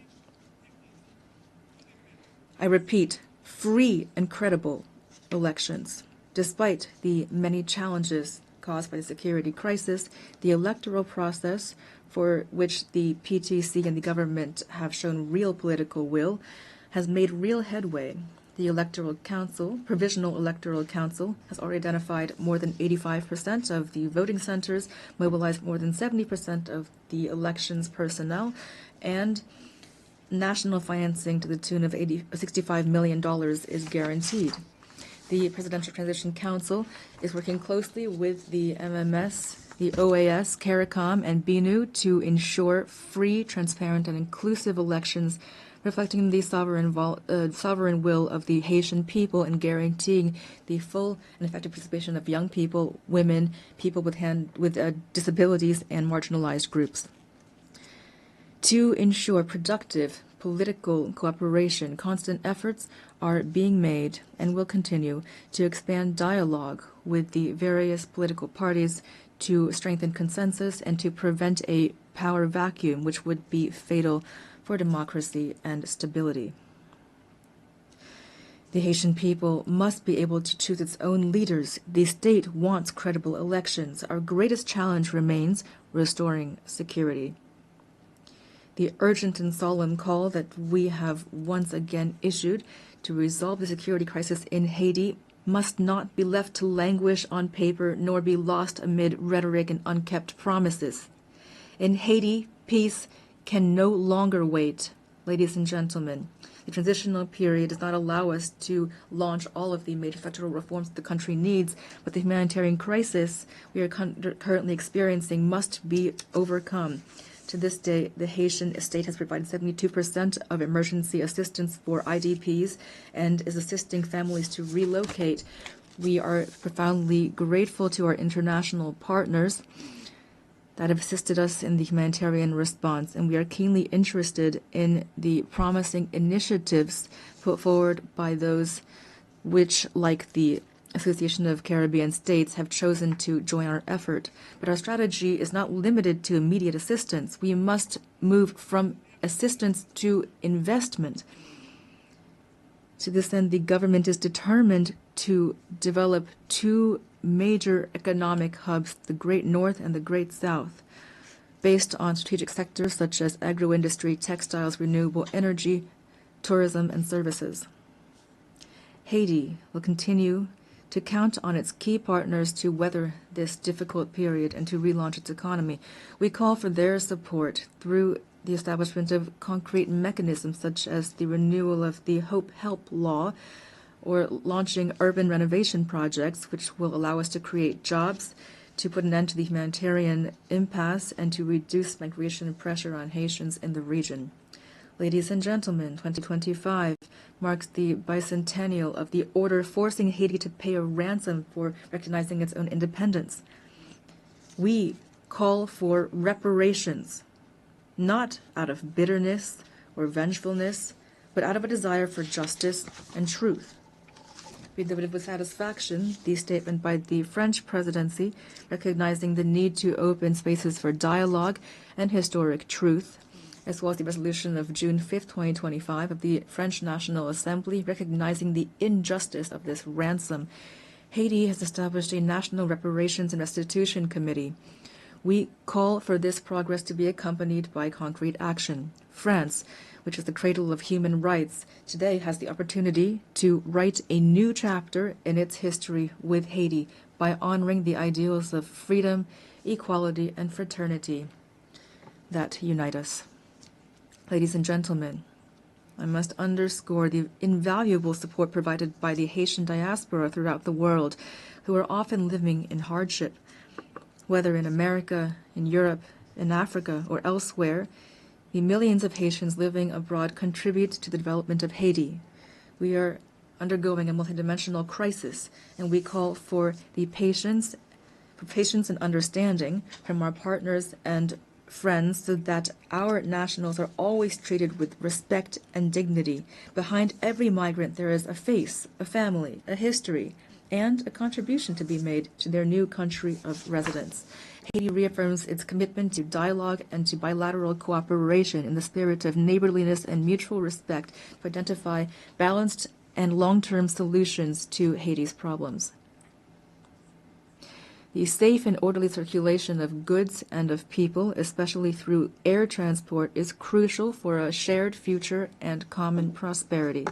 E: I repeat, free and credible elections. Despite the many challenges caused by the security crisis, the electoral process, for which the PTC and the government have shown real political will, has made real headway. The Electoral Council, Provisional Electoral Council, has already identified more than 85% of the voting centers, mobilized more than 70% of the elections personnel, and national financing to the tune of $65 million is guaranteed. The Presidential Transition Council is working closely with the MMS, the OAS, CARICOM, and BNU to ensure free, transparent, and inclusive elections reflecting the sovereign will of the Haitian people and guaranteeing the full and effective participation of young people, women, people with disabilities, and marginalized groups. To ensure productive political cooperation, constant efforts are being made and will continue to expand dialogue with the various political parties to strengthen consensus and to prevent a power vacuum which would be fatal for democracy and stability. The Haitian people must be able to choose its own leaders. The state wants credible elections. Our greatest challenge remains restoring security. The urgent and solemn call that we have once again issued to resolve the security crisis in Haiti must not be left to languish on paper nor be lost amid rhetoric and unkept promises. In Haiti, peace can no longer wait. Ladies and gentlemen, the transitional period does not allow us to launch all of the major structural reforms the country needs, but the humanitarian crisis we are currently experiencing must be overcome. To this day, the Haitian state has provided 72% of emergency assistance for IDPs and is assisting families to relocate. We are profoundly grateful to our international partners that have assisted us in the humanitarian response, and we are keenly interested in the promising initiatives put forward by those which, like the Association of Caribbean States, have chosen to join our effort. But our strategy is not limited to immediate assistance. We must move from assistance to investment. To this end, the government is determined to develop two major economic hubs, the Great North and the Great South, based on strategic sectors such as agro-industry, textiles, renewable energy, tourism, and services. Haiti will continue to count on its key partners to weather this difficult period and to relaunch its economy. We call for their support through the establishment of concrete mechanisms such as the renewal of the Hope Help Law or launching urban renovation projects, which will allow us to create jobs, to put an end to the humanitarian impasse, and to reduce migration pressure on Haitians in the region. Ladies and gentlemen, 2025 marks the bicentennial of the order forcing Haiti to pay a ransom for recognizing its own independence. We call for reparations, not out of bitterness or vengefulness, but out of a desire for justice and truth. We delivered with satisfaction the statement by the French presidency recognizing the need to open spaces for dialogue and historic truth, as well as the resolution of June 5, 2025 of the French National Assembly recognizing the injustice of this ransom. Haiti has established a National Reparations and Restitution Committee. We call for this progress to be accompanied by concrete action. France, which is the cradle of human rights, today has the opportunity to write a new chapter in its history with Haiti by honoring the ideals of freedom, equality, and fraternity that unite us. Ladies and gentlemen, I must underscore the invaluable support provided by the Haitian diaspora throughout the world, who are often living in hardship. Whether in America, in Europe, in Africa, or elsewhere, the millions of Haitians living abroad contribute to the development of Haiti. We are undergoing a multidimensional crisis, and we call for patience and understanding from our partners and friends so that our nationals are always treated with respect and dignity. Behind every migrant there is a face, a family, a history, and a contribution to be made to their new country of residence. Haiti reaffirms its commitment to dialogue and to bilateral cooperation in the spirit of neighborliness and mutual respect to identify balanced and long-term solutions to Haiti's problems. The safe and orderly circulation of goods and of people, especially through air transport, is crucial for a shared future and common prosperity.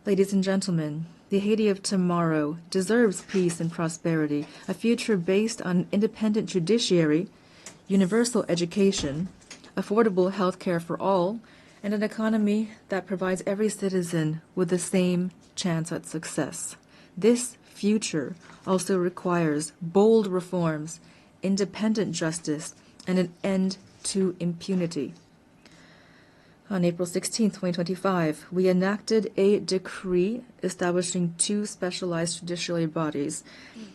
E: Ladies and gentlemen, the Haiti of tomorrow deserves peace and prosperity, a future based on an independent judiciary, universal education, affordable health care for all, and an economy that provides every citizen with the same chance at success. This future also requires bold reforms, independent justice, and an end to impunity. On April 16, 2025, we enacted a decree establishing two specialized judiciary bodies,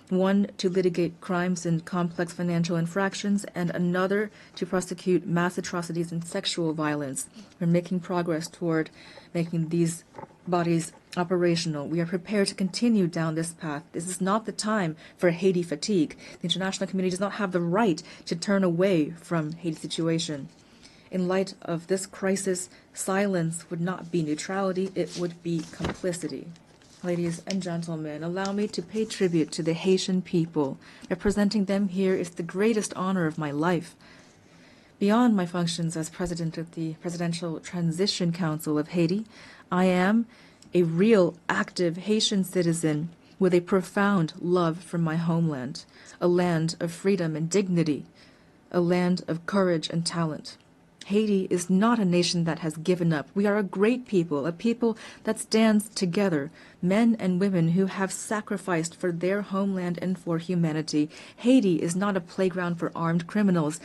E: one to litigate crimes and complex financial infractions, and another to prosecute mass atrocities and sexual violence. We're making progress toward making these bodies operational. We are prepared to continue down this path. This is not the time for Haiti fatigue. The international community does not have the right to turn away from Haiti's situation. In light of this crisis, silence would not be neutrality, it would be complicity. Ladies and gentlemen, allow me to pay tribute to the Haitian people. Representing them here is the greatest honor of my life. Beyond my functions as president of the Presidential Transition Council of Haiti, I am a real, active Haitian citizen with a profound love for my homeland, a land of freedom and dignity, a land of courage and talent. Haiti is not a nation that has given up. We are a great people, a people that stands together, men and women who have sacrificed for their homeland and for humanity. Haiti is not a playground for armed criminals,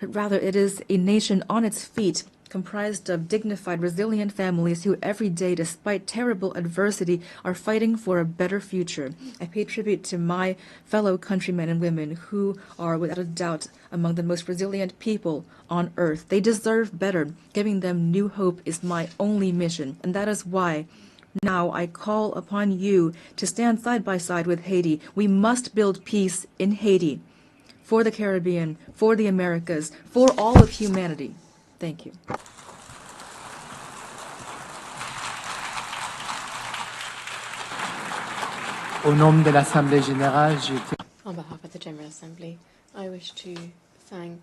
E: but rather it is a nation on its feet, comprised of dignified, resilient families who every day, despite terrible adversity, are fighting for a better future. I pay tribute to my fellow countrymen and women who are, without a doubt, among the most resilient people on earth. They deserve better. Giving them new hope is my only mission, and that is why now I call upon you to stand side by side with Haiti. We must build peace in Haiti, for the Caribbean, for the Americas, for all of humanity. Thank you.
C: Au nom de l'Assemblée générale,
G: On behalf of the General Assembly, I wish to thank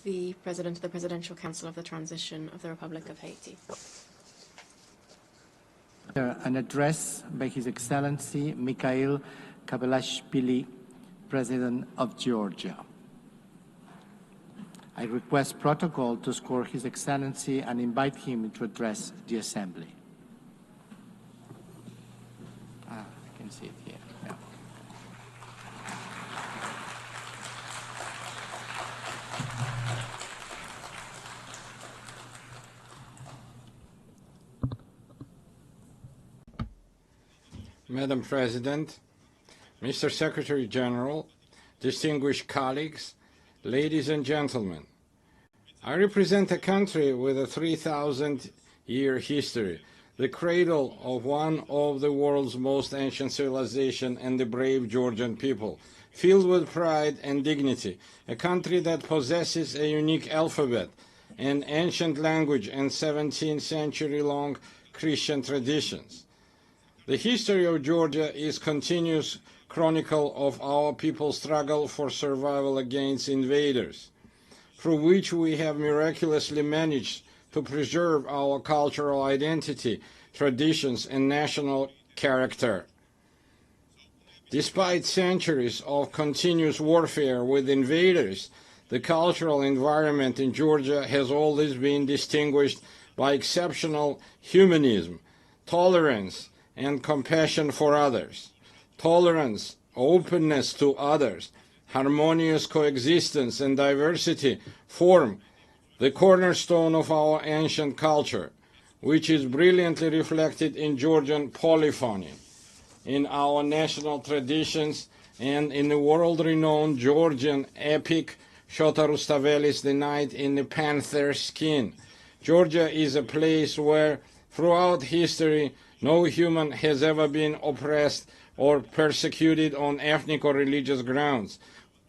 G: the President of the Presidential Council of the Transition of the Republic of Haiti.
C: an address by His Excellency Mikhail Kabalashvili, President of Georgia. I request protocol to score His Excellency and invite him to address the Assembly. I can see it here. Yeah.
H: Madam President, Mr. Secretary General, distinguished colleagues, ladies and gentlemen, I represent a country with a 3,000-year history, the cradle of one of the world's most ancient civilizations and the brave Georgian people, filled with pride and dignity, a country that possesses a unique alphabet, an ancient language, and 17th century-long Christian traditions. The history of Georgia is continuous chronicle of our people's struggle for survival against invaders, through which we have miraculously managed to preserve our cultural identity, traditions, and national character. Despite centuries of continuous warfare with invaders, the cultural environment in Georgia has always been distinguished by exceptional humanism, tolerance, and compassion for others. Tolerance, openness to others, harmonious coexistence, and diversity form the cornerstone of our ancient culture, which is brilliantly reflected in Georgian polyphony, in our national traditions, and in the world-renowned Georgian epic Shota Rustaveli's The Knight in the Panther's Skin. Georgia is a place where, throughout history, no human has ever been oppressed or persecuted on ethnic or religious grounds.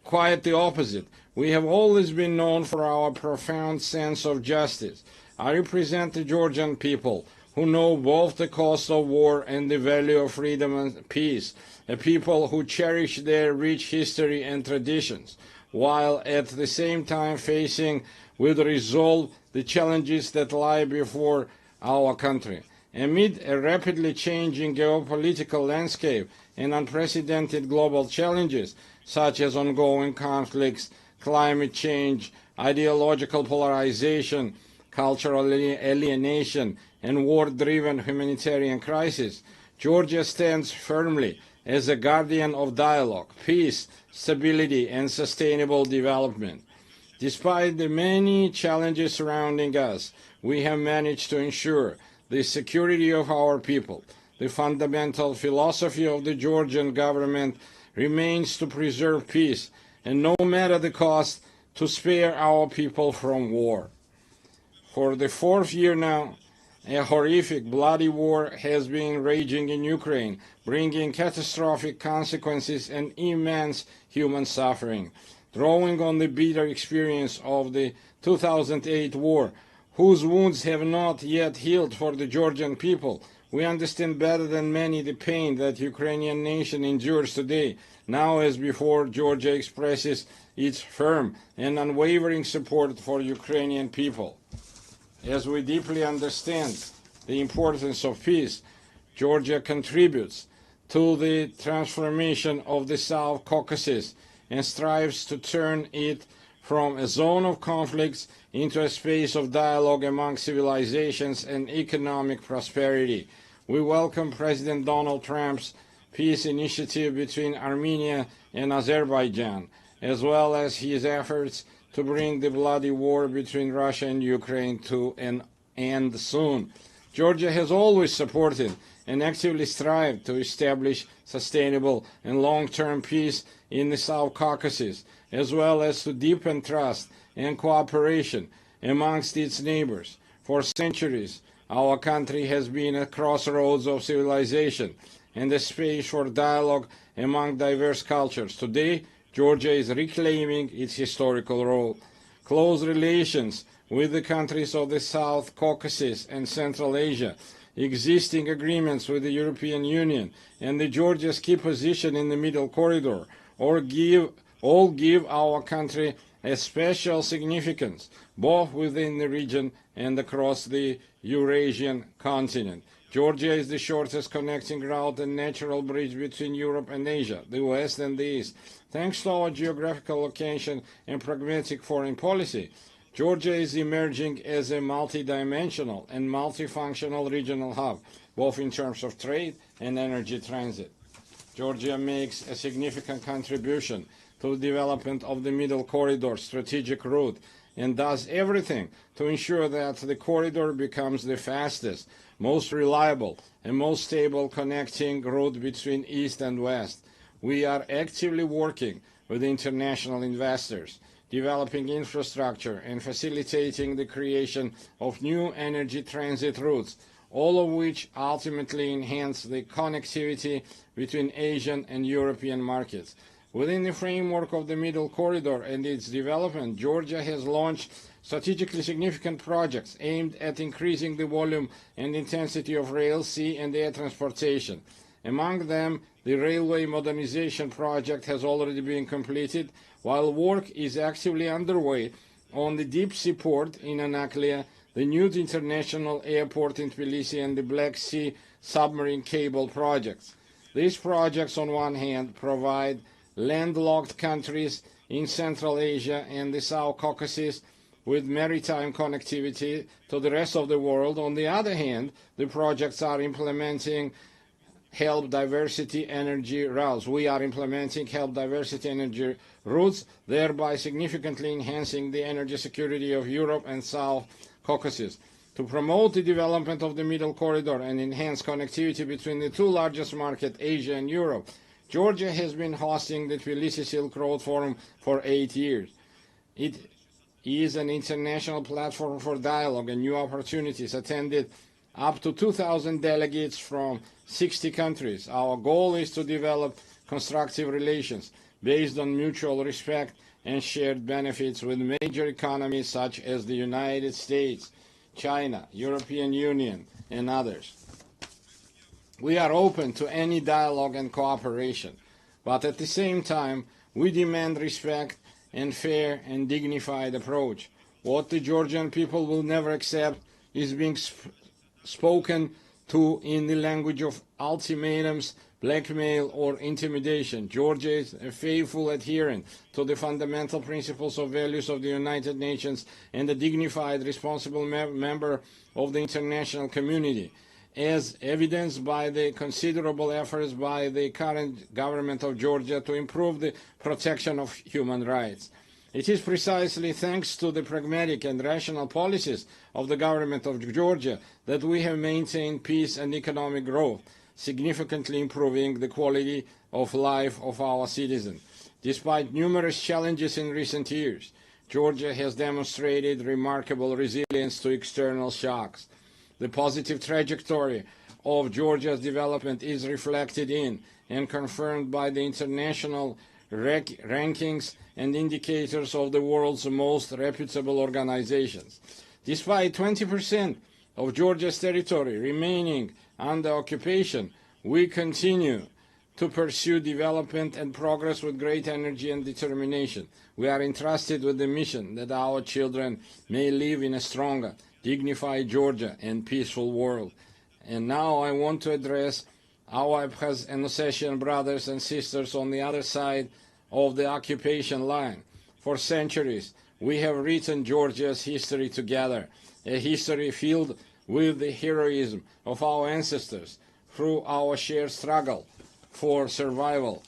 H: Quite the opposite. We have always been known for our profound sense of justice. I represent the Georgian people, who know both the cost of war and the value of freedom and peace, a people who cherish their rich history and traditions, while at the same time facing with resolve the challenges that lie before our country. Amid a rapidly changing geopolitical landscape and unprecedented global challenges, such as ongoing conflicts, climate change, ideological polarization, cultural alienation, and war-driven humanitarian crisis, Georgia stands firmly as a guardian of dialogue, peace, stability, and sustainable development. Despite the many challenges surrounding us, we have managed to ensure the security of our people. The fundamental philosophy of the Georgian government remains to preserve peace, and no matter the cost, to spare our people from war. For the fourth year now, a horrific, bloody war has been raging in Ukraine, bringing catastrophic consequences and immense human suffering. Drawing on the bitter experience of the 2008 war, whose wounds have not yet healed for the Georgian people, we understand better than many the pain that Ukrainian nation endures today. Now as before, Georgia expresses its firm and unwavering support for Ukrainian people. As we deeply understand the importance of peace, Georgia contributes to the transformation of the South Caucasus and strives to turn it from a zone of conflicts into a space of dialogue among civilizations and economic prosperity. We welcome President Donald Trump's peace initiative between Armenia and Azerbaijan, as well as his efforts to bring the bloody war between Russia and Ukraine to an end soon. Georgia has always supported and actively strived to establish sustainable and long-term peace in the South Caucasus, as well as to deepen trust and cooperation amongst its neighbors. For centuries, our country has been a crossroads of civilization and a space for dialogue among diverse cultures. Today, Georgia is reclaiming its historical role. Close relations with the countries of the South Caucasus and Central Asia, existing agreements with the European Union, and the Georgia's key position in the Middle Corridor all give our country a special significance, both within the region and across the Eurasian continent. Georgia is the shortest connecting route and natural bridge between Europe and Asia, the West and the East. Thanks to our geographical location and pragmatic foreign policy, Georgia is emerging as a multidimensional and multifunctional regional hub, both in terms of trade and energy transit. Georgia makes a significant contribution to the development of the Middle Corridor strategic route and does everything to ensure that the corridor becomes the fastest, most reliable, and most stable connecting route between East and West. We are actively working with international investors, developing infrastructure and facilitating the creation of new energy transit routes, all of which ultimately enhance the connectivity between Asian and European markets. Within the framework of the Middle Corridor and its development, Georgia has launched strategically significant projects aimed at increasing the volume and intensity of rail, sea, and air transportation. Among them, the railway modernization project has already been completed, while work is actively underway on the deep sea port in Anaklia, the new international airport in Tbilisi, and the Black Sea submarine cable projects. These projects, on one hand, provide landlocked countries in Central Asia and the South Caucasus with maritime connectivity to the rest of the world. On the other hand, the projects are implementing help diversity energy routes. We are implementing help diversity energy routes, thereby significantly enhancing the energy security of Europe and South Caucasus. To promote the development of the Middle Corridor and enhance connectivity between the two largest markets, Asia and Europe, Georgia has been hosting the Tbilisi Silk Road Forum for 8 years. It is an international platform for dialogue and new opportunities, attended up to 2,000 delegates from 60 countries. Our goal is to develop constructive relations based on mutual respect and shared benefits with major economies such as the United States, China, European Union, and others. We are open to any dialogue and cooperation, but at the same time, we demand respect and fair and dignified approach. What the Georgian people will never accept is being spoken to in the language of ultimatums, blackmail, or intimidation. Georgia is a faithful adherent to the fundamental principles of values of the United Nations and a dignified, responsible member of the international community, as evidenced by the considerable efforts by the current government of Georgia to improve the protection of human rights. It is precisely thanks to the pragmatic and rational policies of the government of Georgia that we have maintained peace and economic growth, significantly improving the quality of life of our citizens. Despite numerous challenges in recent years, Georgia has demonstrated remarkable resilience to external shocks. The positive trajectory of Georgia's development is reflected in and confirmed by the international rankings and indicators of the world's most reputable organizations. Despite 20% of Georgia's territory remaining under occupation, we continue to pursue development and progress with great energy and determination. We are entrusted with the mission that our children may live in a stronger, dignified Georgia and peaceful world. And now I want to address our Abkhaz and Ossetian brothers and sisters on the other side of the occupation line. For centuries, we have written Georgia's history together, a history filled with the heroism of our ancestors through our shared struggle for survival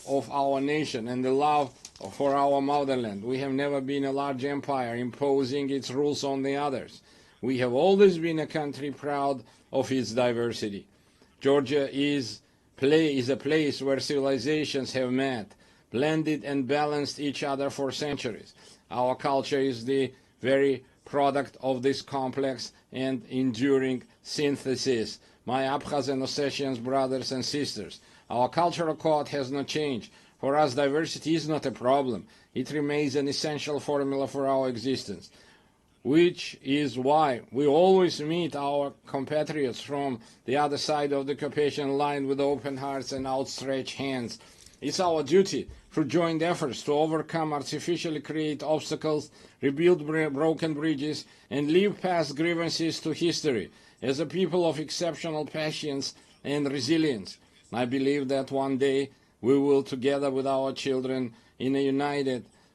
H: of our nation and the love for our motherland. We have never been a large empire imposing its rules on the others. We have always been a country proud of its diversity. Georgia is a place where civilizations have met, blended and balanced each other for centuries. Our culture is the very product of this complex and enduring synthesis. My Abkhaz and Ossetian brothers and sisters, our cultural code has not changed. For us, diversity is not a problem. It remains an essential formula for our existence, which is why we always meet our compatriots from the other side of the Caucasian line with open hearts and outstretched hands. It's our duty through joint efforts to overcome artificially created obstacles, rebuild broken bridges, and leave past grievances to history. As a people of exceptional patience and resilience, I believe that one day we will, together with our children, we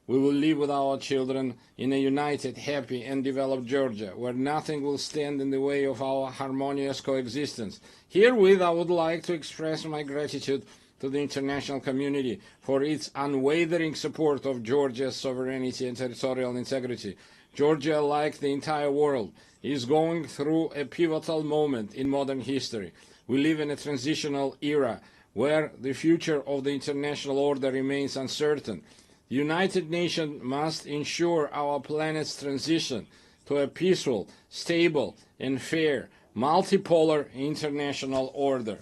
H: will live with our children in a united, happy, and developed Georgia, where nothing will stand in the way of our harmonious coexistence. Herewith, I would like to express my gratitude to the international community for its unwavering support of Georgia's sovereignty and territorial integrity. Georgia, like the entire world, is going through a pivotal moment in modern history. We live in a transitional era where the future of the international order remains uncertain. The United Nations must ensure our planet's transition to a peaceful, stable, and fair, multipolar international order.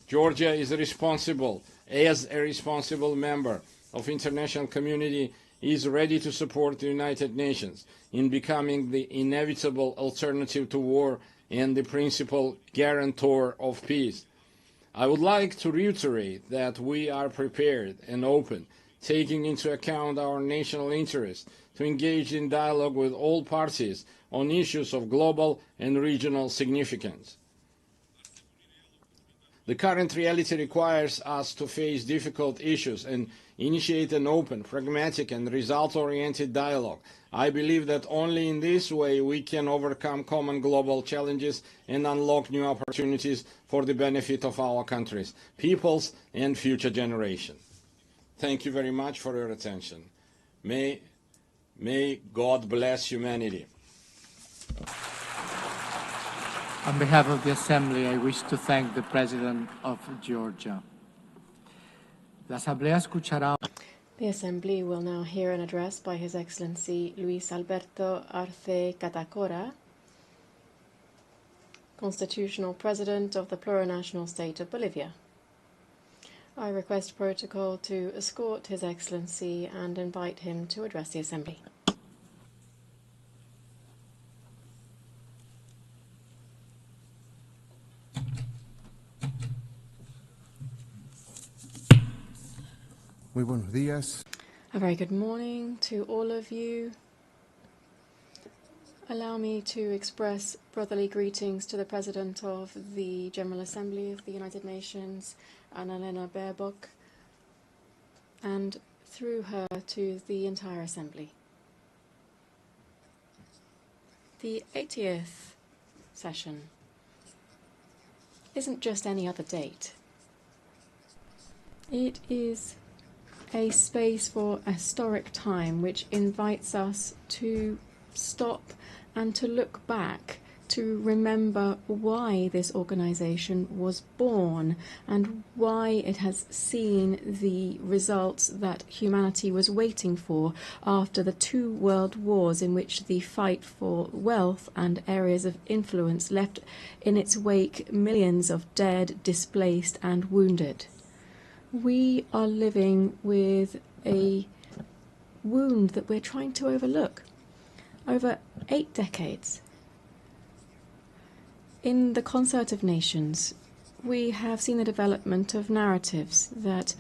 H: Georgia is responsible, as a responsible member of the international community, is ready to support the United Nations in becoming the inevitable alternative to war and the principal guarantor of peace. I would like to reiterate that we are prepared and open, taking into account our national interests, to engage in dialogue with all parties on issues of global and regional significance. The current reality requires us to face difficult issues and initiate an open, pragmatic, and result-oriented dialogue. I believe that only in this way we can overcome common global challenges and unlock new opportunities for the benefit of our countries, peoples, and future generations. Thank you very much for your attention. May God bless humanity.
C: On behalf of the Assembly, I wish to thank the President of Georgia. La Asamblea escuchará.
G: The Assembly will now hear an address by His Excellency Luis Alberto Arce Catacora, Constitutional President of the Plurinational State of Bolivia. I request protocol to escort His Excellency and invite him to address the Assembly.
I: Muy buenos días.
G: A very good morning to all of you. Allow me to express brotherly greetings to the President of the General Assembly of the United Nations, Annalena Baerbock, and through her to the entire Assembly. The 80th session isn't just any other date. It is a space for a historic time which invites us to stop and to look back, to remember why this organization was born and why it has seen the results that humanity was waiting for after the 2 world wars in which the fight for wealth and areas of influence left in its wake millions of dead, displaced and wounded. We are living with a wound that we're trying to overlook. Over 8 decades, in the concert of nations, we have seen the development of narratives that,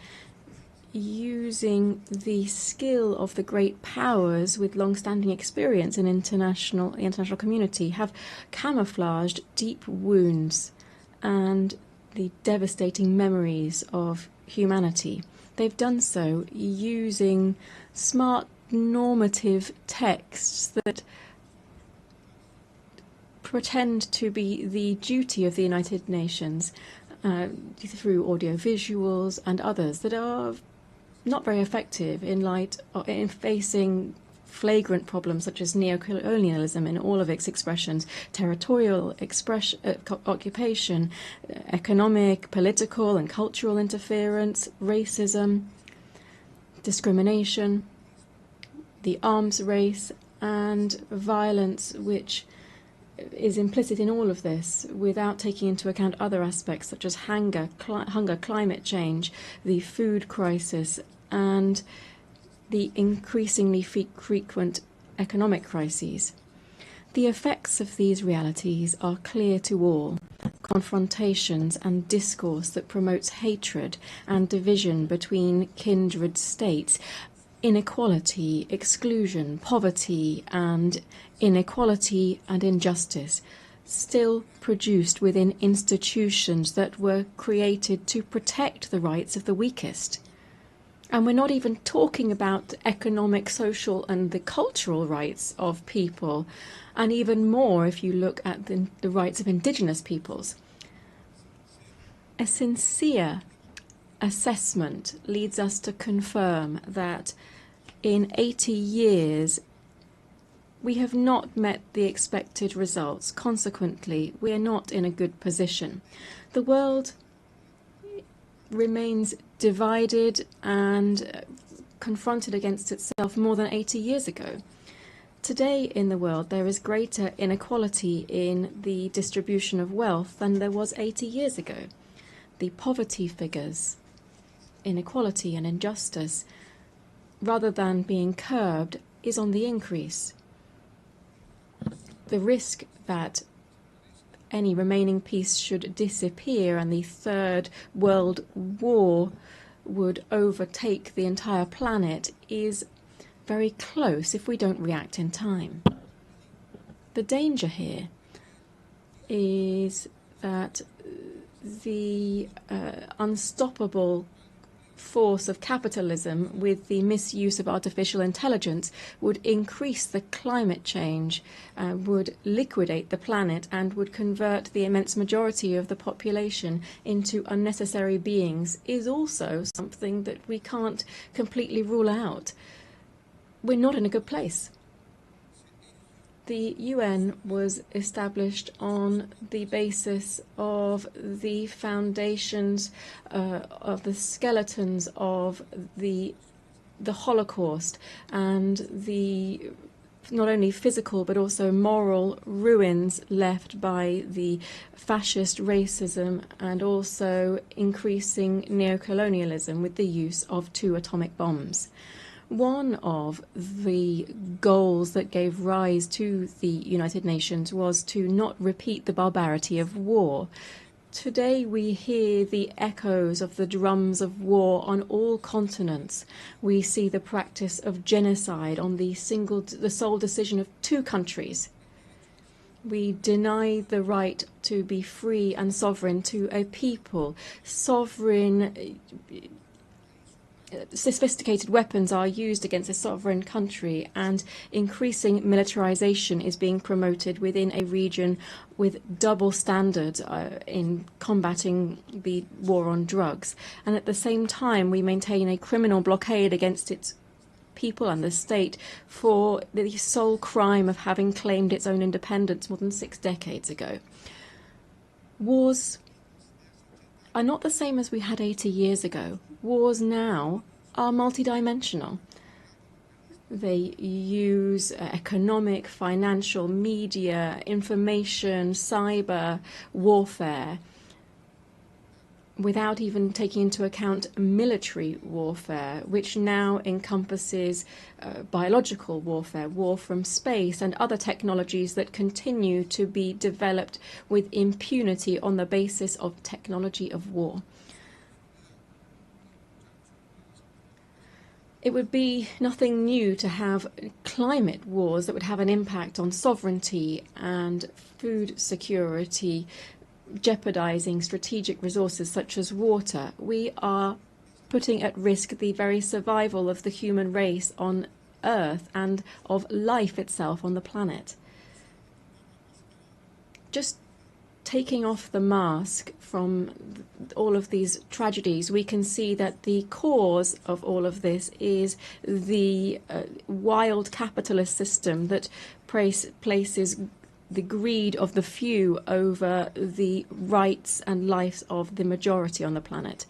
G: using the skill of the great powers with long-standing experience in the international community, have camouflaged deep wounds and the devastating memories of humanity. They've done so using smart normative texts that pretend to be the duty of the United Nations through audiovisuals and others that are not very effective in facing flagrant problems such as neocolonialism in all of its expressions, territorial occupation, economic, political and cultural interference, racism, discrimination, the arms race, and violence, which is implicit in all of this without taking into account other aspects such as hunger, climate change, the food crisis, and the increasingly frequent economic crises. The effects of these realities are clear to all. Confrontations and discourse that promotes hatred and division between kindred states, inequality, exclusion, poverty, and inequality and injustice, still produced within institutions that were created to protect the rights of the weakest. And we're not even talking about economic, social, and the cultural rights of people, and even more if you look at the rights of indigenous peoples. A sincere assessment leads us to confirm that in 80 years we have not met the expected results. Consequently, we are not in a good position. The world remains divided and confronted against itself more than 80 years ago. Today in the world there is greater inequality in the distribution of wealth than there was 80 years ago. The poverty figures, inequality and injustice, rather than being curbed, is on the increase. The risk that any remaining peace should disappear and the Third World War would overtake the entire planet is very close if we don't react in time. The danger here is that the unstoppable force of capitalism with the misuse of artificial intelligence would increase the climate change, would liquidate the planet, and would convert the immense majority of the population into unnecessary beings is also something that we can't completely rule out. We're not in a good place. The UN was established on the basis of the foundations of the skeletons of the Holocaust and the not only physical but also moral ruins left by the fascist racism and also increasing neocolonialism with the use of 2 atomic bombs. One of the goals that gave rise to the United Nations was to not repeat the barbarity of war. Today we hear the echoes of the drums of war on all continents. We see the practice of genocide on the sole decision of 2 countries. We deny the right to be free and sovereign to a people. Sophisticated weapons are used against a sovereign country, and increasing militarization is being promoted within a region with double standards in combating the war on drugs. And at the same time, we maintain a criminal blockade against its people and the state for the sole crime of having claimed its own independence more than 6 decades ago. Wars are not the same as we had 80 years ago. Wars now are multidimensional. They use economic, financial, media, information, cyber warfare, without even taking into account military warfare, which now encompasses biological warfare, war from space, and other technologies that continue to be developed with impunity on the basis of technology of war. It would be nothing new to have climate wars that would have an impact on sovereignty and food security, jeopardizing strategic resources such as water. We are putting at risk the very survival of the human race on Earth and of life itself on the planet. Just taking off the mask from all of these tragedies, we can see that the cause of all of this is the wild capitalist system that places the greed of the few over the rights and lives of the majority on the planet.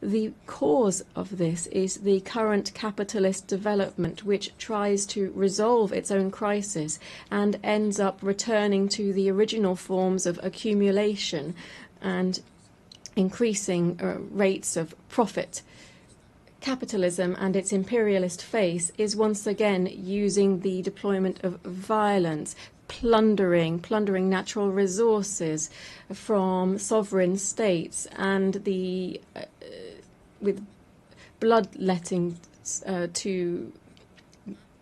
G: The cause of this is the current capitalist development, which tries to resolve its own crisis and ends up returning to the original forms of accumulation and increasing rates of profit. Capitalism and its imperialist face is once again using the deployment of violence, plundering natural resources from sovereign states, and with bloodletting to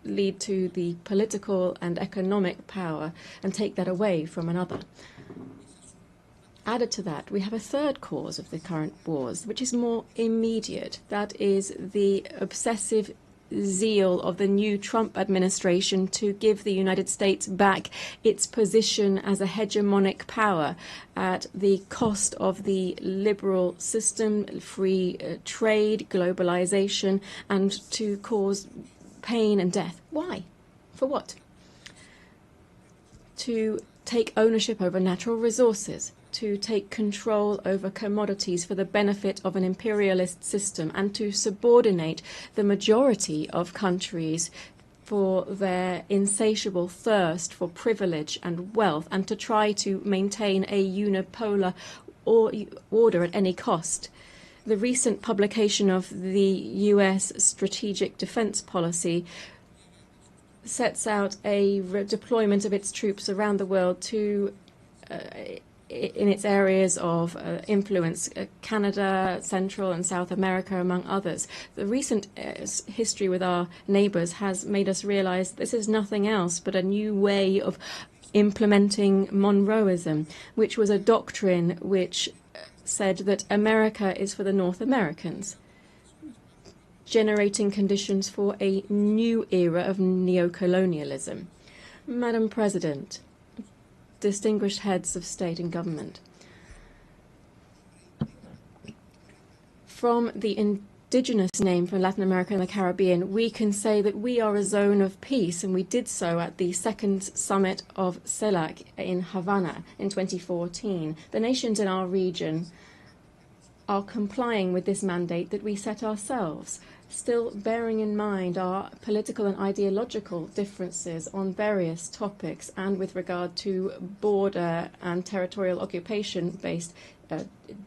G: lead to the political and economic power and take that away from another. Added to that, we have a third cause of the current wars, which is more immediate. That is the obsessive zeal of the new Trump administration to give the United States back its position as a hegemonic power at the cost of the liberal system, free trade, globalization, and to cause pain and death. Why? For what? To take ownership over natural resources, to take control over commodities for the benefit of an imperialist system, and to subordinate the majority of countries for their insatiable thirst for privilege and wealth, and to try to maintain a unipolar order at any cost. The recent publication of the US Strategic Defense Policy sets out a deployment of its troops around the world to in its areas of influence, Canada, Central and South America, among others. The recent history with our neighbours has made us realise this is nothing else but a new way of implementing Monroeism, which was a doctrine which said that America is for the North Americans, generating conditions for a new era of neocolonialism. Madam President, distinguished heads of state and government, from the indigenous name for Latin America and the Caribbean, we can say that we are a zone of peace, and we did so at the second summit of CELAC in Havana in 2014. The nations in our region are complying with this mandate that we set ourselves, still bearing in mind our political and ideological differences on various topics and with regard to border and territorial occupation-based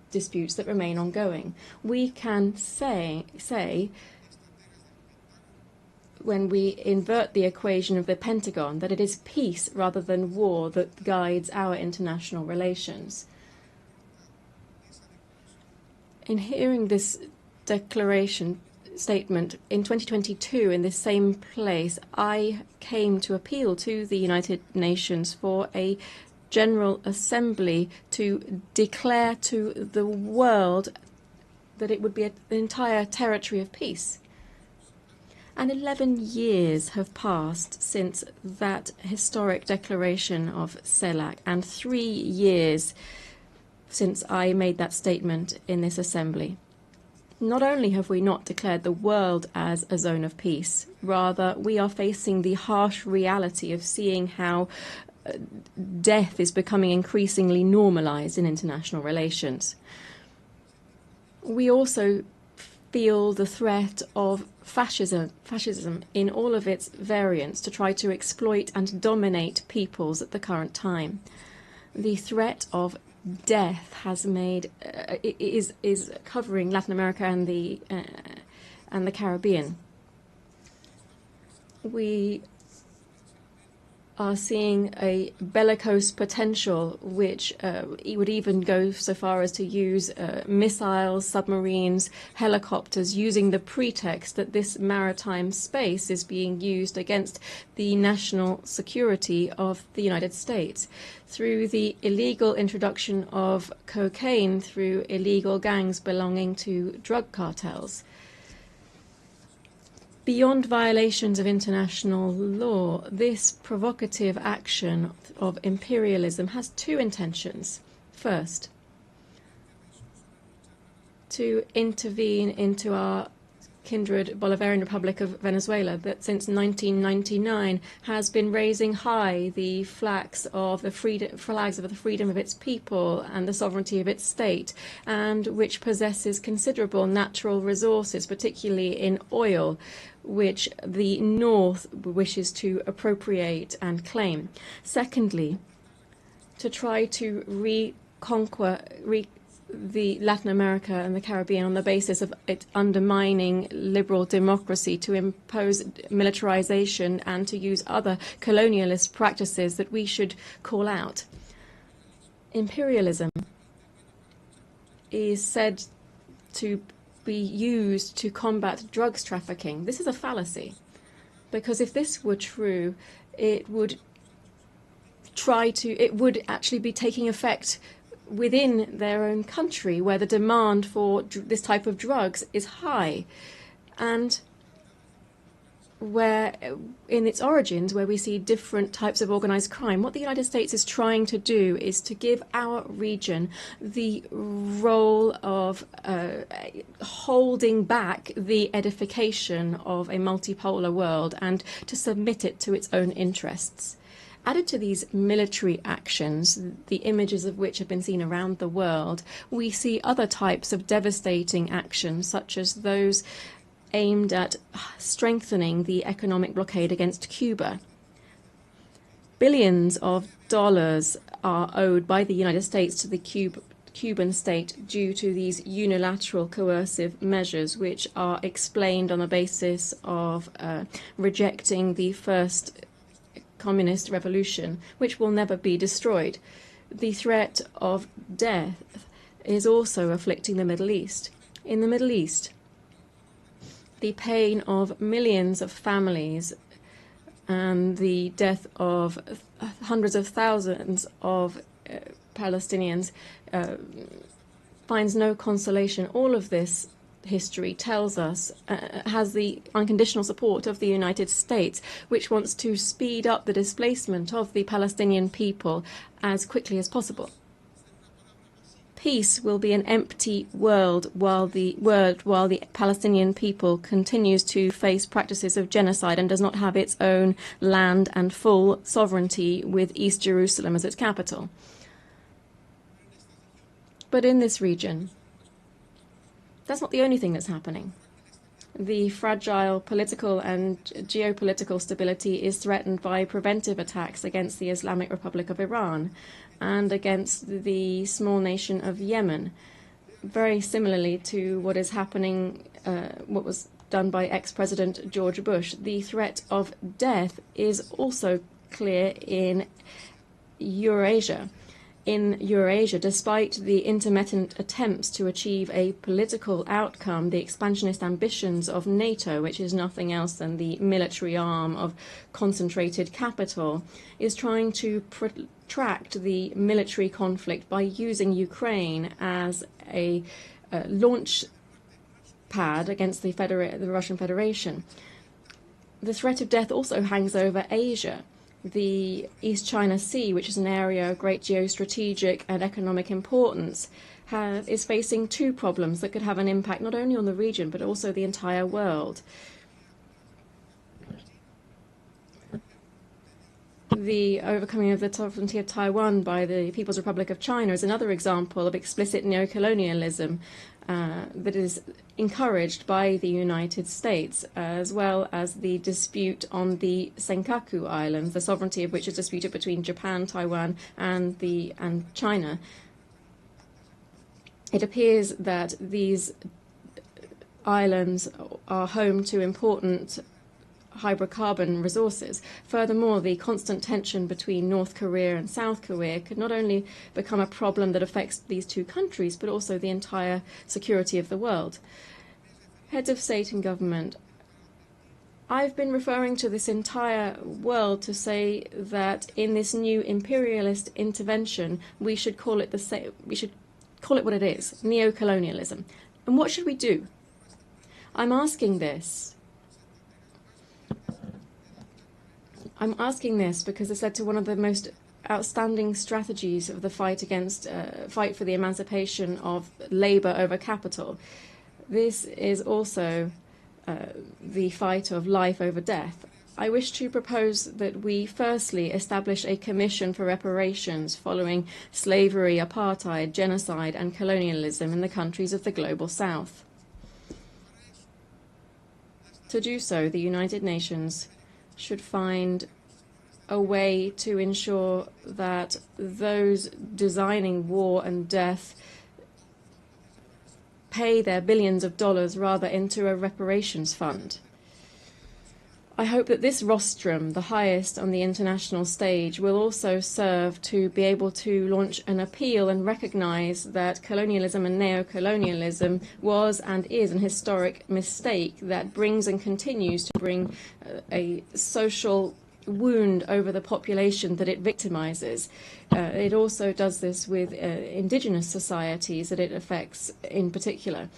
G: disputes that remain ongoing. We can say, when we invert the equation of the Pentagon, that it is peace rather than war that guides our international relations. In hearing this statement in 2022 in this same place, I came to appeal to the United Nations for a General Assembly to declare to the world that it would be an entire territory of peace. And 11 years have passed since that historic declaration of CELAC, and 3 years since I made that statement in this assembly. Not only have we not declared the world as a zone of peace, rather we are facing the harsh reality of seeing how death is becoming increasingly normalized in international relations. We also feel the threat of fascism in all of its variants to try to exploit and dominate peoples at the current time. The threat of death has made is covering Latin America and the Caribbean. We are seeing a bellicose potential which would even go so far as to use missiles, submarines, helicopters, using the pretext that this maritime space is being used against the national security of the United States, through the illegal introduction of cocaine through illegal gangs belonging to drug cartels. Beyond violations of international law, this provocative action of imperialism has two intentions. First, to intervene into our kindred Bolivarian Republic of Venezuela that since 1999 has been raising high the flags of the freedom of its people and the sovereignty of its state, and which possesses considerable natural resources, particularly in oil, which the North wishes to appropriate and claim. Secondly, to try to reconquer the Latin America and the Caribbean on the basis of it undermining liberal democracy, to impose militarization and to use other colonialist practices that we should call out. Imperialism is said to be used to combat drugs trafficking. This is a fallacy, because if this were true, it would actually be taking effect within their own country, where the demand for this type of drugs is high, and where, in its origins, where we see different types of organized crime. What the United States is trying to do is to give our region the role of holding back the edification of a multipolar world and to submit it to its own interests. Added to these military actions, the images of which have been seen around the world, we see other types of devastating actions, such as those aimed at strengthening the economic blockade against Cuba. Billions of dollars are owed by the United States to the Cuban state due to these unilateral coercive measures, which are explained on the basis of rejecting the first communist revolution, which will never be destroyed. The threat of death is also afflicting the Middle East. In the Middle East, the pain of millions of families and the death of hundreds of thousands of Palestinians finds no consolation. All of this history tells us has the unconditional support of the United States, which wants to speed up the displacement of the Palestinian people as quickly as possible. Peace will be an empty world while the Palestinian people continues to face practices of genocide and does not have its own land and full sovereignty with East Jerusalem as its capital. But in this region, that's not the only thing that's happening. The fragile political and geopolitical stability is threatened by preventive attacks against the Islamic Republic of Iran and against the small nation of Yemen, very similarly to what is happening, what was done by ex-President George Bush. The threat of death is also clear in Eurasia. In Eurasia, despite the intermittent attempts to achieve a political outcome, the expansionist ambitions of NATO, which is nothing else than the military arm of concentrated capital, is trying to protract the military conflict by using Ukraine as a launch pad against the Russian Federation. The threat of death also hangs over Asia. The East China Sea, which is an area of great geostrategic and economic importance, is facing two problems that could have an impact not only on the region but also the entire world. The overcoming of the sovereignty of Taiwan by the People's Republic of China is another example of explicit neocolonialism that is encouraged by the United States, as well as the dispute on the Senkaku Islands, the sovereignty of which is disputed between Japan, Taiwan, and China. It appears that these islands are home to important hydrocarbon resources. Furthermore, the constant tension between North Korea and South Korea could not only become a problem that affects these two countries, but also the entire security of the world. Heads of state and government, I've been referring to this entire world to say that in this new imperialist intervention, we should call it what it is, neocolonialism. And what should we do? I'm asking this because it's led to one of the most outstanding strategies of the fight for the emancipation of labour over capital. This is also the fight of life over death. I wish to propose that we firstly establish a commission for reparations following slavery, apartheid, genocide and colonialism in the countries of the Global South. To do so, the United Nations should find a way to ensure that those designing war and death pay their billions of dollars rather into a reparations fund. I hope that this rostrum, the highest on the international stage, will also serve to be able to launch an appeal and recognise that colonialism and neocolonialism was and is an historic mistake that brings and continues to bring a social wound over the population that it victimises. It also does this with indigenous societies that it affects in particular.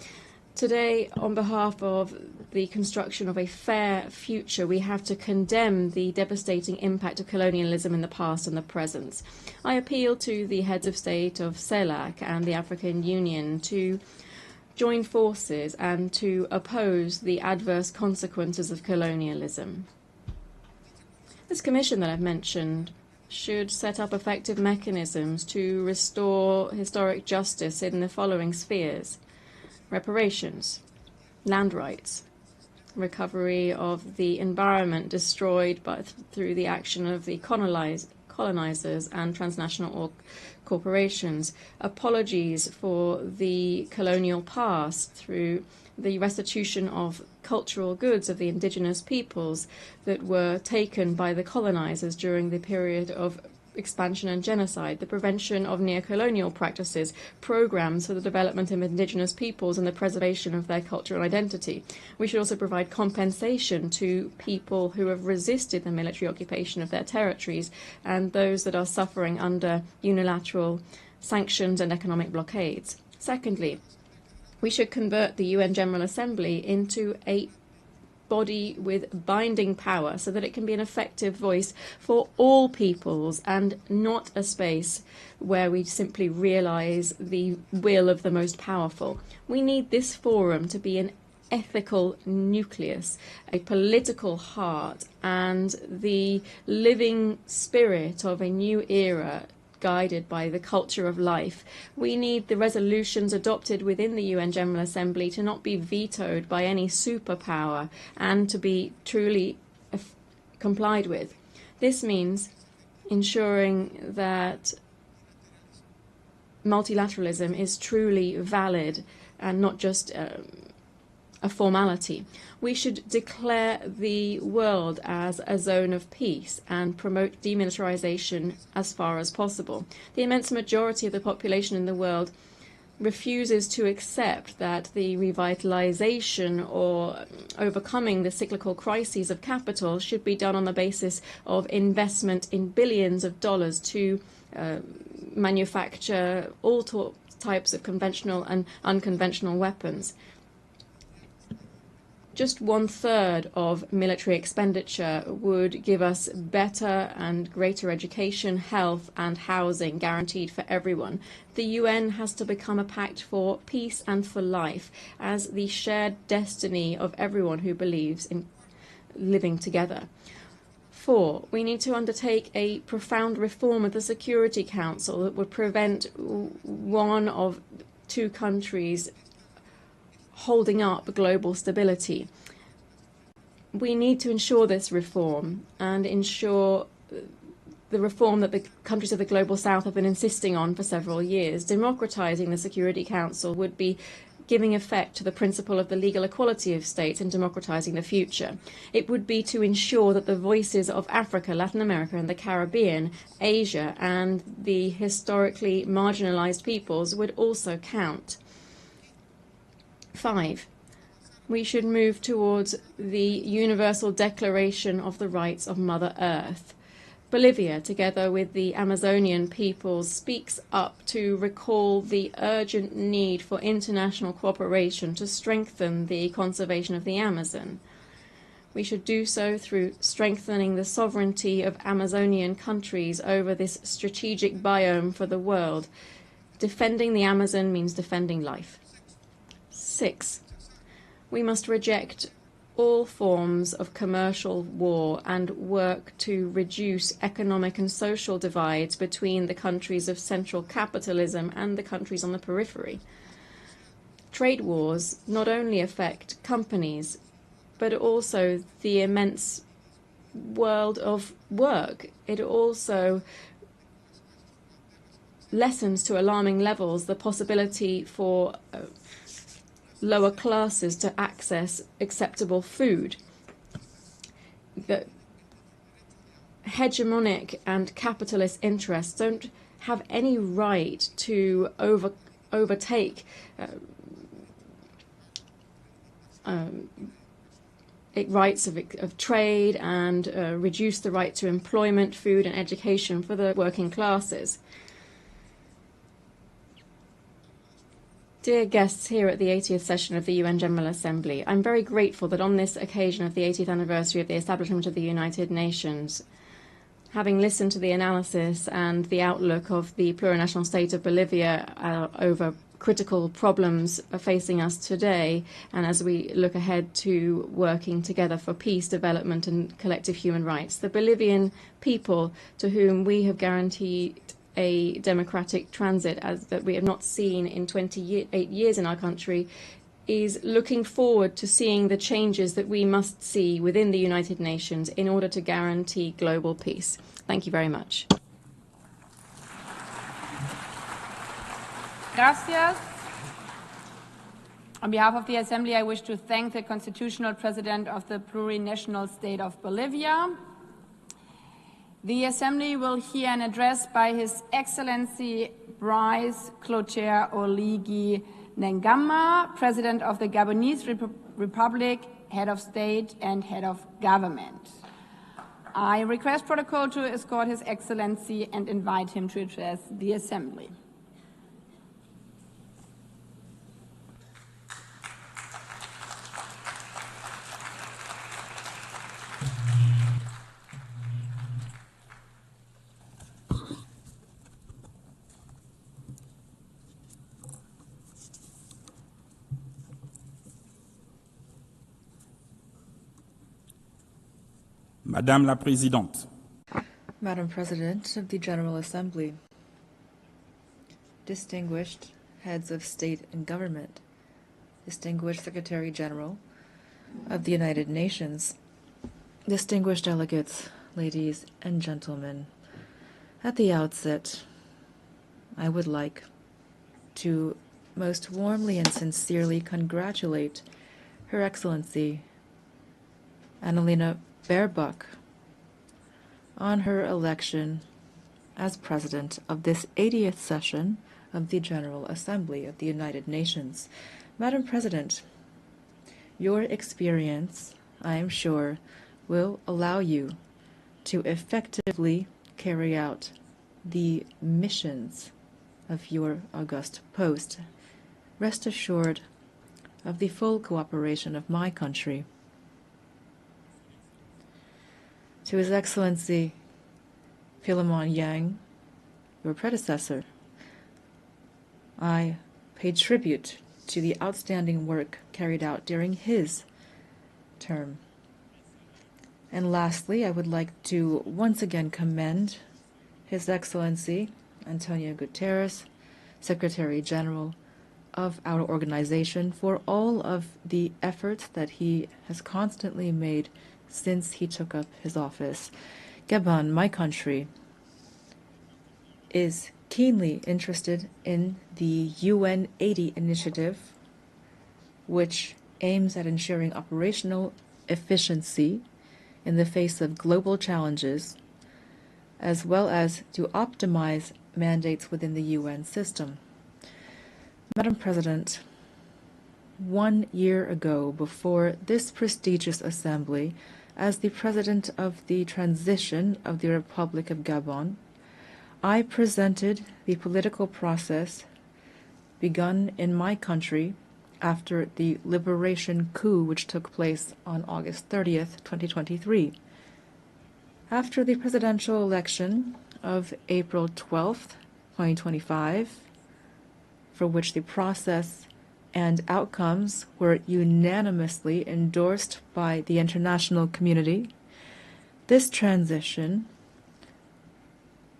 G: Today, on behalf of the construction of a fair future, we have to condemn the devastating impact of colonialism in the past and the present. I appeal to the heads of state of CELAC and the African Union to join forces and to oppose the adverse consequences of colonialism. This commission that I've mentioned should set up effective mechanisms to restore historic justice in the following spheres: reparations, land rights, recovery of the environment destroyed through the action of the colonizers and transnational corporations, apologies for the colonial past through the restitution of cultural goods of the indigenous peoples that were taken by the colonizers during the period of expansion and genocide, the prevention of neocolonial practices, programs for the development of indigenous peoples and the preservation of their cultural identity. We should also provide compensation to people who have resisted the military occupation of their territories and those that are suffering under unilateral sanctions and economic blockades. Secondly, we should convert the UN General Assembly into a body with binding power so that it can be an effective voice for all peoples and not a space where we simply realise the will of the most powerful. We need this forum to be an ethical nucleus, a political heart, and the living spirit of a new era guided by the culture of life. We need the resolutions adopted within the UN General Assembly to not be vetoed by any superpower and to be truly complied with. This means ensuring that multilateralism is truly valid and not just a formality. We should declare the world as a zone of peace and promote demilitarization as far as possible. The immense majority of the population in the world refuses to accept that the revitalization or overcoming the cyclical crises of capital should be done on the basis of investment in billions of dollars to manufacture all types of conventional and unconventional weapons. Just 1/3 of military expenditure would give us better and greater education, health and housing guaranteed for everyone. The UN has to become a pact for peace and for life as the shared destiny of everyone who believes in living together. 4, we need to undertake a profound reform of the Security Council that would prevent one of two countries holding up global stability. We need to ensure this reform and ensure the reform that the countries of the Global South have been insisting on for several years. Democratizing the Security Council would be giving effect to the principle of the legal equality of states and democratizing the future. It would be to ensure that the voices of Africa, Latin America and the Caribbean, Asia and the historically marginalized peoples would also count. 5, we should move towards the Universal Declaration of the Rights of Mother Earth. Bolivia, together with the Amazonian peoples, speaks up to recall the urgent need for international cooperation to strengthen the conservation of the Amazon. We should do so through strengthening the sovereignty of Amazonian countries over this strategic biome for the world. Defending the Amazon means defending life. 6. We must reject all forms of commercial war and work to reduce economic and social divides between the countries of central capitalism and the countries on the periphery. Trade wars not only affect companies, but also the immense world of work. It also lessens to alarming levels the possibility for lower classes to access acceptable food. The hegemonic and capitalist interests don't have any right to overtake rights of trade and reduce the right to employment, food and education for the working classes. Dear guests here at the 80th session of the UN General Assembly, I'm very grateful that on this occasion of the 80th anniversary of the establishment of the United Nations, having listened to the analysis and the outlook of the plurinational state of Bolivia over critical problems facing us today, and as we look ahead to working together for peace, development and collective human rights, the Bolivian people, to whom we have guaranteed a democratic transit that we have not seen in 28 years in our country, is looking forward to seeing the changes that we must see within the United Nations in order to guarantee global peace. Thank you very much.
J: Gracias. On behalf of the Assembly, I wish to thank the Constitutional President of the Plurinational State of Bolivia. The Assembly will hear an address by His Excellency Brice Clotaire Oligui Nguema, President of the Gabonese Republic, Head of State and Head of Government. I request protocol to escort His Excellency and invite him to address the Assembly.
K: Madame la Présidente.
E: Madam President of the General Assembly, distinguished heads of state and government, distinguished Secretary General of the United Nations, distinguished delegates, ladies and gentlemen, at the outset, I would like to most warmly and sincerely congratulate Her Excellency Annalena Baerbock on her election as President of this 80th session of the General Assembly of the United Nations. Madam President, your experience, I am sure, will allow you to effectively carry out the missions of your august post. Rest assured of the full cooperation of my country. To His Excellency Philemon Yang, your predecessor, I pay tribute to the outstanding work carried out during his term. And lastly, I would like to once again commend His Excellency Antonio Guterres, Secretary General of our organization, for all of the efforts that he has constantly made since he took up his office. Gabon, my country, is keenly interested in the UN 80 initiative, which aims at ensuring operational efficiency in the face of global challenges, as well as to optimize mandates within the UN system. Madam President, 1 year ago, before this prestigious assembly, as the President of the Transition of the Republic of Gabon, I presented the political process begun in my country after the liberation coup which took place on August 30th, 2023. After the presidential election of April 12th, 2025, for which the process and outcomes were unanimously endorsed by the international community, this transition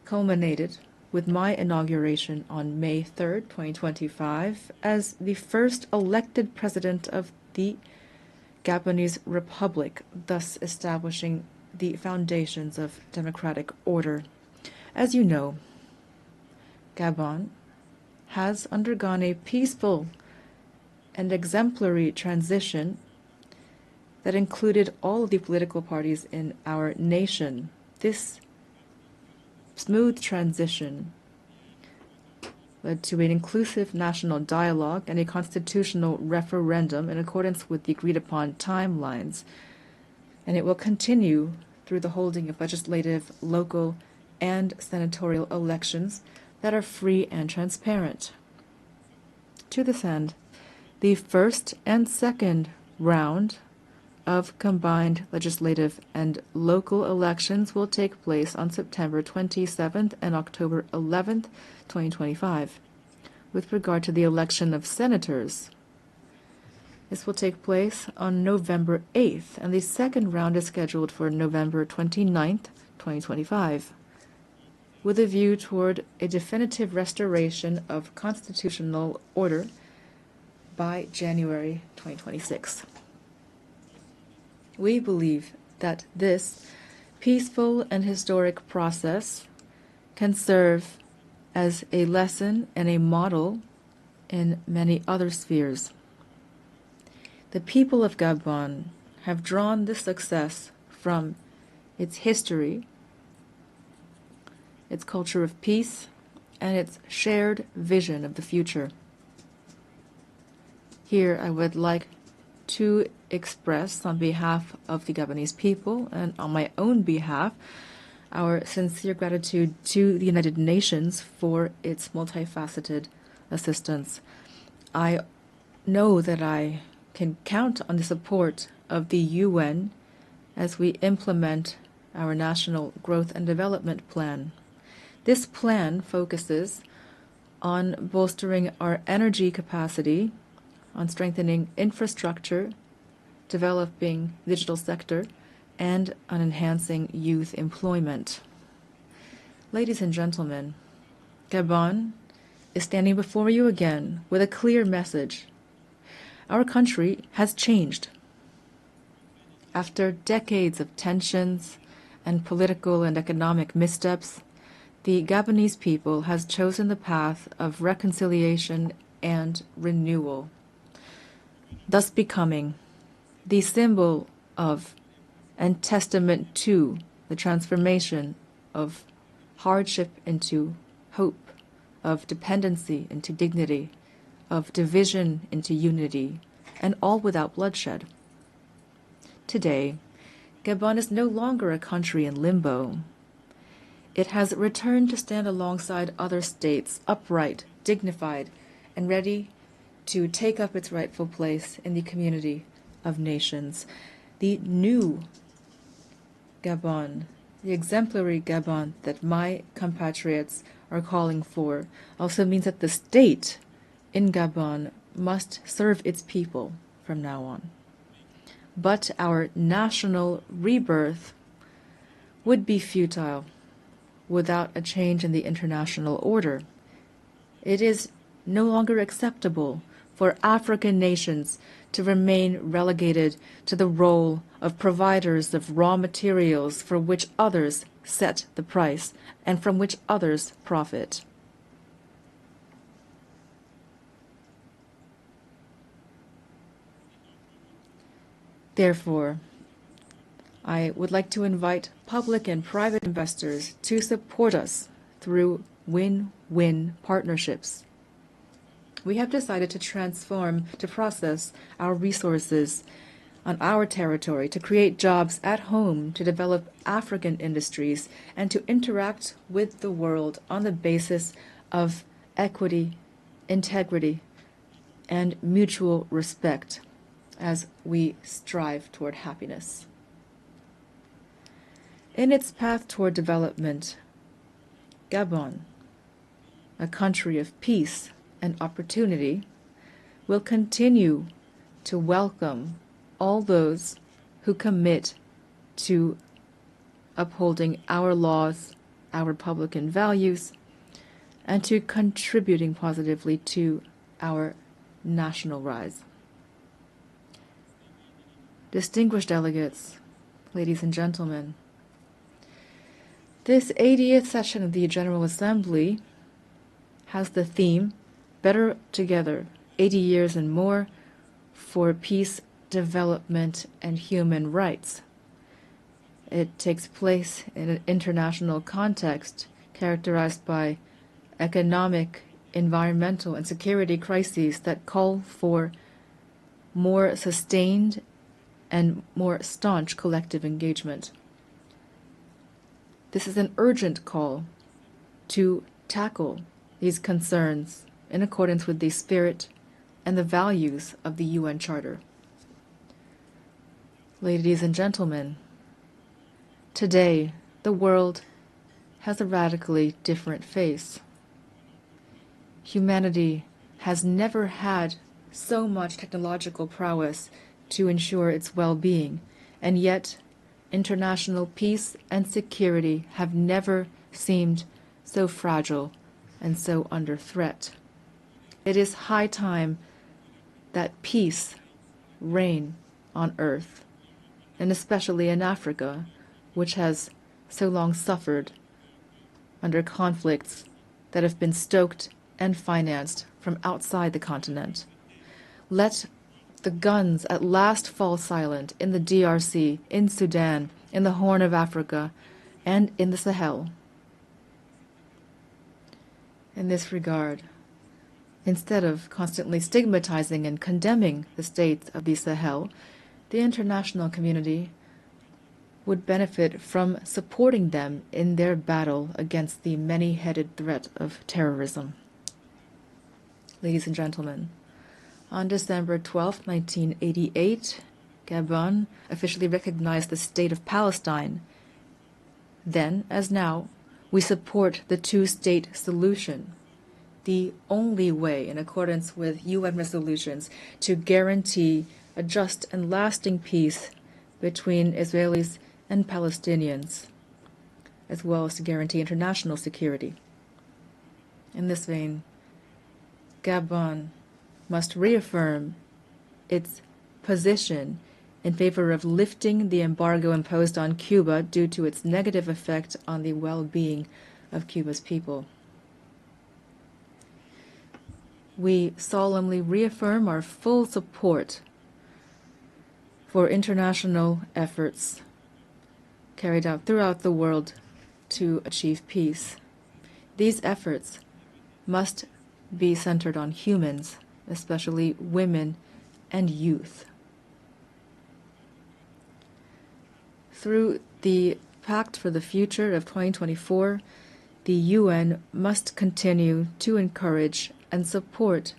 E: culminated with my inauguration on May 3rd, 2025, as the first elected president of the Gabonese Republic, thus establishing the foundations of democratic order. As you know, Gabon has undergone a peaceful and exemplary transition that included all of the political parties in our nation. This smooth transition led to an inclusive national dialogue and a constitutional referendum in accordance with the agreed-upon timelines, and it will continue through the holding of legislative, local, and senatorial elections that are free and transparent. To this end, the first and second round of combined legislative and local elections will take place on September 27th and October 11th, 2025. With regard to the election of senators, this will take place on November 8th, and the second round is scheduled for November 29th, 2025, with a view toward a definitive restoration of constitutional order by January 2026. We believe that this peaceful and historic process can serve as a lesson and a model in many other spheres. The people of Gabon have drawn this success from its history, its culture of peace, and its shared vision of the future. Here I would like to express on behalf of the Gabonese people and on my own behalf our sincere gratitude to the United Nations for its multifaceted assistance. I know that I can count on the support of the UN as we implement our National Growth and Development Plan. This plan focuses on bolstering our energy capacity, on strengthening infrastructure, developing digital sector, and on enhancing youth employment. Ladies and gentlemen, Gabon is standing before you again with a clear message. Our country has changed. After decades of tensions and political and economic missteps, the Gabonese people has chosen the path of reconciliation and renewal, thus becoming the symbol of and testament to the transformation of hardship into hope, of dependency into dignity, of division into unity, and all without bloodshed. Today, Gabon is no longer a country in limbo. It has returned to stand alongside other states, upright, dignified, and ready to take up its rightful place in the community of nations. The new Gabon, the exemplary Gabon that my compatriots are calling for, also means that the state in Gabon must serve its people from now on. But our national rebirth would be futile without a change in the international order. It is no longer acceptable for African nations to remain relegated to the role of providers of raw materials for which others set the price and from which others profit. Therefore, I would like to invite public and private investors to support us through win-win partnerships. We have decided to process our resources on our territory, to create jobs at home, to develop African industries, and to interact with the world on the basis of equity, integrity, and mutual respect as we strive toward happiness. In its path toward development, Gabon, a country of peace and opportunity, will continue to welcome all those who commit to upholding our laws, our Republican values, and to contributing positively to our national rise. Distinguished delegates, ladies and gentlemen, this 80th session of the General Assembly has the theme, Better Together, 80 Years and More for Peace, Development, and Human Rights. It takes place in an international context characterized by economic, environmental, and security crises that call for more sustained and more staunch collective engagement. This is an urgent call to tackle these concerns in accordance with the spirit and the values of the UN Charter. Ladies and gentlemen, today the world has a radically different face. Humanity has never had so much technological prowess to ensure its well-being, and yet international peace and security have never seemed so fragile and so under threat. It is high time that peace reign on earth, and especially in Africa, which has so long suffered under conflicts that have been stoked and financed from outside the continent. Let the guns at last fall silent in the DRC, in Sudan, in the Horn of Africa, and in the Sahel. In this regard, instead of constantly stigmatizing and condemning the states of the Sahel, the international community would benefit from supporting them in their battle against the many-headed threat of terrorism. Ladies and gentlemen, on December 12, 1988, Gabon officially recognized the State of Palestine. Then, as now, we support the two-state solution, the only way, in accordance with UN resolutions, to guarantee a just and lasting peace between Israelis and Palestinians, as well as to guarantee international security. In this vein, Gabon must reaffirm its position in favor of lifting the embargo imposed on Cuba due to its negative effect on the well-being of Cuba's people. We solemnly reaffirm our full support for international efforts carried out throughout the world to achieve peace. These efforts must be centered on humans, especially women and youth. Through the Pact for the Future of 2024, the UN must continue to encourage and support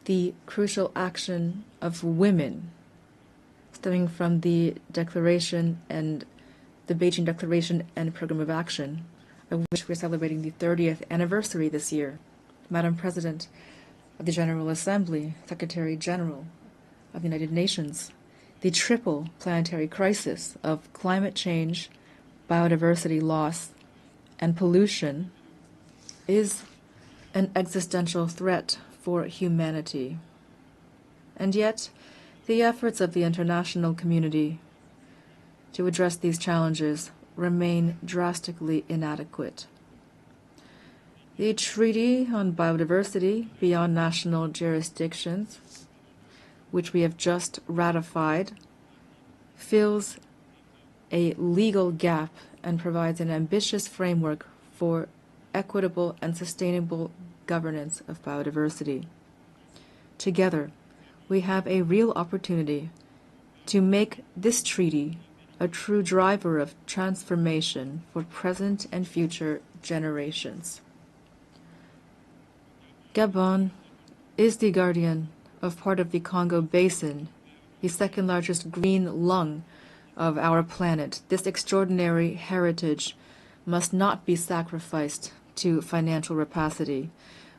E: the crucial action of women, stemming from the Declaration and the Beijing Declaration and Program of Action, of which we're celebrating the 30th anniversary this year. Madam President of the General Assembly, Secretary General of the United Nations, the triple planetary crisis of climate change, biodiversity loss, and pollution is an existential threat for humanity. And yet, the efforts of the international community to address these challenges remain drastically inadequate. The Treaty on Biodiversity Beyond National Jurisdictions, which we have just ratified, fills a legal gap and provides an ambitious framework for equitable and sustainable governance of biodiversity. Together, we have a real opportunity to make this treaty a true driver of transformation for present and future generations. Gabon is the guardian of part of the Congo Basin, the second largest green lung of our planet. This extraordinary heritage must not be sacrificed to financial rapacity.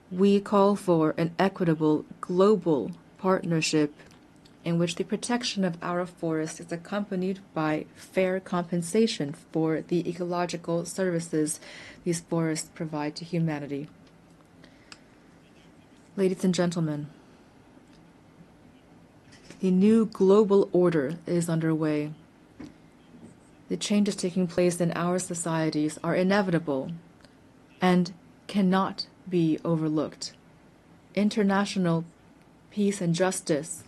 E: We call for an equitable global partnership in which the protection of our forests is accompanied by fair compensation for the ecological services these forests provide to humanity. Ladies and gentlemen, the new global order is underway. The changes taking place in our societies are inevitable and cannot be overlooked. International peace and justice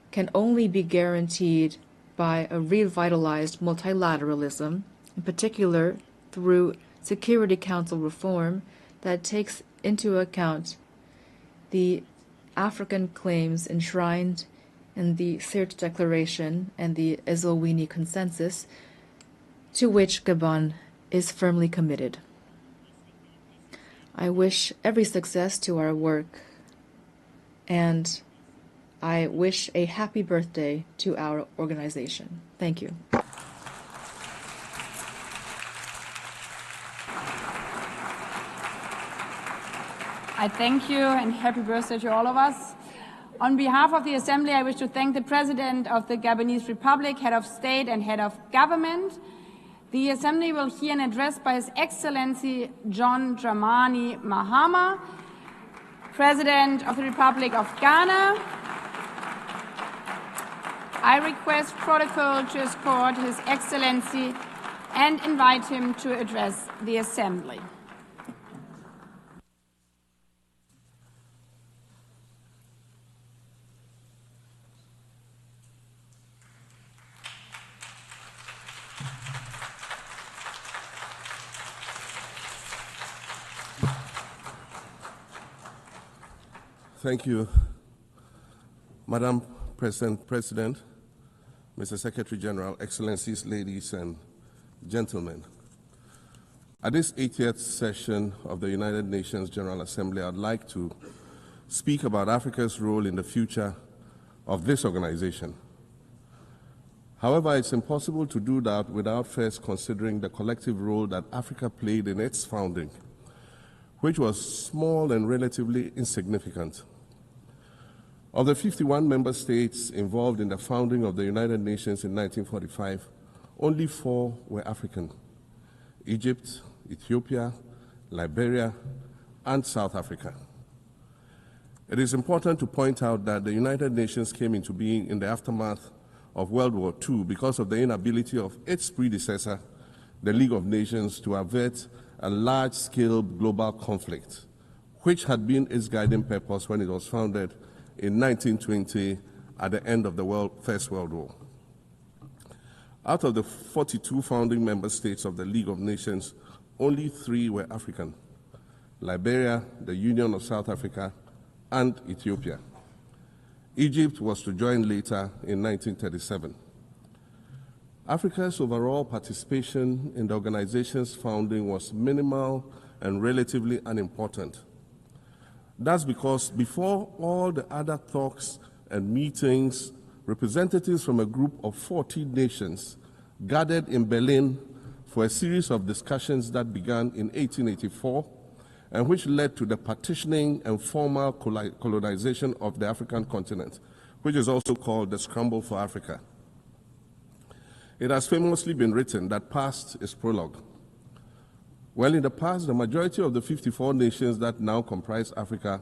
E: can only be guaranteed by a revitalized multilateralism, in particular through Security Council reform that takes into account the African claims enshrined in the Sirte Declaration and the Eswatini Consensus, to which Gabon is firmly committed. I wish every success to our work, and I wish a happy birthday to our organization. Thank you.
J: I thank you and happy birthday to all of us. On behalf of the Assembly, I wish to thank the President of the Gabonese Republic, Head of State and Head of Government. The Assembly will hear an address by His Excellency John Dramani Mahama, President of the Republic of Ghana. I request protocol to escort His Excellency and invite him to address the Assembly.
L: Thank you, Madam President, Mr. Secretary General, Excellencies, ladies and gentlemen. At this 80th session of the United Nations General Assembly, I'd like to speak about Africa's role in the future of this organization. However, it's impossible to do that without first considering the collective role that Africa played in its founding, which was small and relatively insignificant. Of the 51 member states involved in the founding of the United Nations in 1945, only 4 were African: Egypt, Ethiopia, Liberia, and South Africa. It is important to point out that the United Nations came into being in the aftermath of World War II because of the inability of its predecessor, the League of Nations, to avert a large-scale global conflict, which had been its guiding purpose when it was founded in 1920 at the end of the First World War. Out of the 42 founding member states of the League of Nations, only 3 were African: Liberia, the Union of South Africa, and Ethiopia. Egypt was to join later in 1937. Africa's overall participation in the organization's founding was minimal and relatively unimportant. That's because before all the other talks and meetings, representatives from a group of 14 nations gathered in Berlin for a series of discussions that began in 1884 and which led to the partitioning and formal colonization of the African continent, which is also called the Scramble for Africa. It has famously been written that past is prologue. Well, in the past, the majority of the 54 nations that now comprise Africa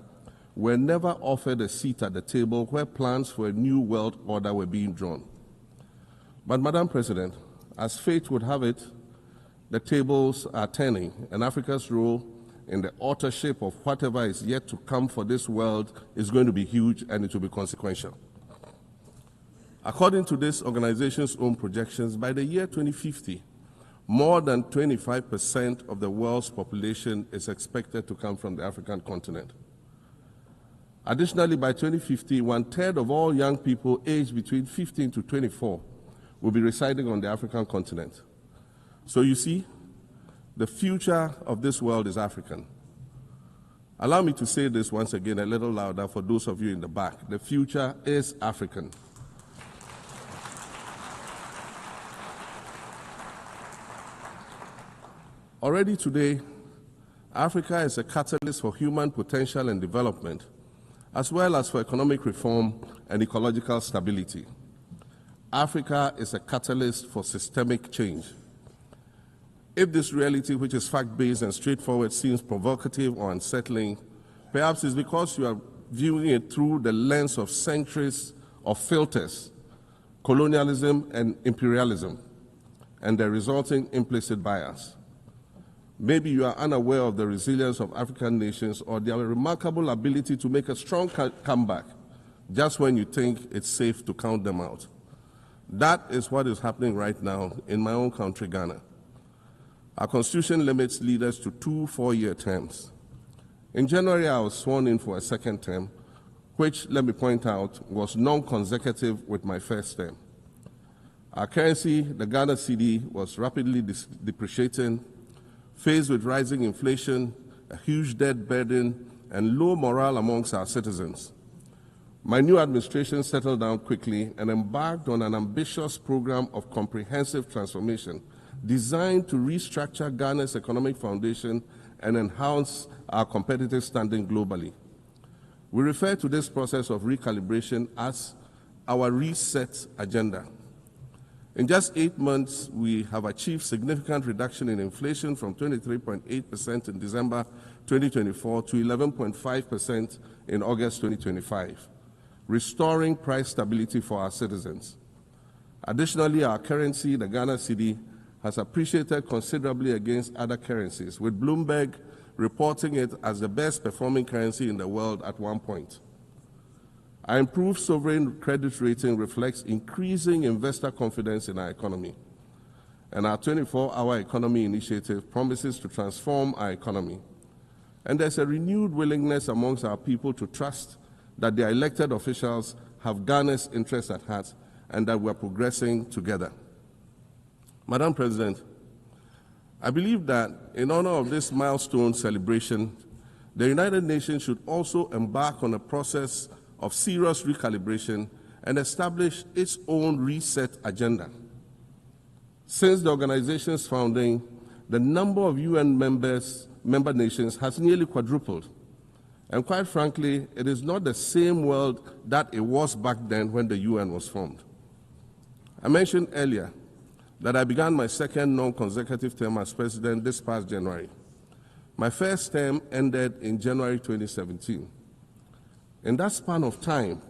L: were never offered a seat at the table where plans for a new world order were being drawn. But, Madam President, as fate would have it, the tables are turning, and Africa's role in the authorship of whatever is yet to come for this world is going to be huge, and it will be consequential. According to this organization's own projections, by the year 2050, more than 25% of the world's population is expected to come from the African continent. Additionally, by 2050, 1/3 of all young people aged between 15 to 24 will be residing on the African continent. So you see, the future of this world is African. Allow me to say this once again a little louder for those of you in the back. The future is African. Already today, Africa is a catalyst for human potential and development, as well as for economic reform and ecological stability. Africa is a catalyst for systemic change. If this reality, which is fact-based and straightforward, seems provocative or unsettling, perhaps it's because you are viewing it through the lens of centuries of filters, colonialism and imperialism, and the resulting implicit bias. Maybe you are unaware of the resilience of African nations or their remarkable ability to make a strong comeback just when you think it's safe to count them out. That is what is happening right now in my own country, Ghana. Our constitution limits leaders to 2 4-year terms. In January, I was sworn in for a second term, which, let me point out, was non-consecutive with my first term. Our currency, the Ghana cedi, was rapidly depreciating, faced with rising inflation, a huge debt burden, and low morale amongst our citizens. My new administration settled down quickly and embarked on an ambitious program of comprehensive transformation designed to restructure Ghana's economic foundation and enhance our competitive standing globally. We refer to this process of recalibration as our reset agenda. In just 8 months, we have achieved significant reduction in inflation from 23.8% in December 2024 to 11.5% in August 2025, restoring price stability for our citizens. Additionally, our currency, the Ghana cedi, has appreciated considerably against other currencies, with Bloomberg reporting it as the best performing currency in the world at one point. Our improved sovereign credit rating reflects increasing investor confidence in our economy. And our 24-hour economy initiative promises to transform our economy. And there's a renewed willingness amongst our people to trust that their elected officials have Ghana's interests at heart and that we're progressing together. Madam President, I believe that in honor of this milestone celebration, the United Nations should also embark on a process of serious recalibration and establish its own reset agenda. Since the organization's founding, the number of UN member nations has nearly quadrupled. And quite frankly, it is not the same world that it was back then when the UN was formed. I mentioned earlier that I began my second non-consecutive term as president this past January. My first term ended in January 2017. In that span of time,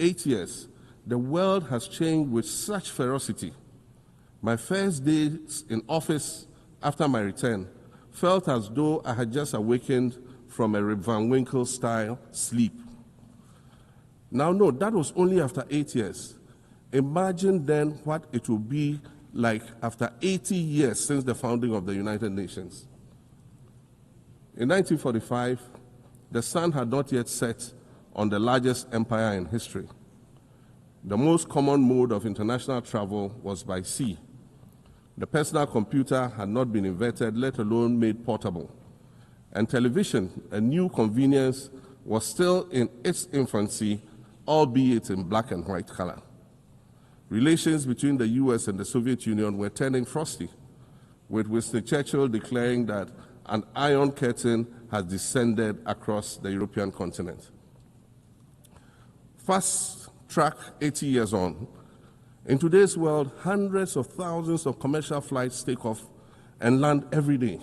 L: 8 years, the world has changed with such ferocity. My first days in office after my return felt as though I had just awakened from a Rip Van Winkle-style sleep. Now, no, that was only after 8 years. Imagine then what it will be like after 80 years since the founding of the United Nations. In 1945, the sun had not yet set on the largest empire in history. The most common mode of international travel was by sea. The personal computer had not been invented, let alone made portable. And television, a new convenience, was still in its infancy, albeit in black and white color. Relations between the US and the Soviet Union were turning frosty, with Winston Churchill declaring that an iron curtain has descended across the European continent. Fast track 80 years on, in today's world, hundreds of thousands of commercial flights take off and land every day.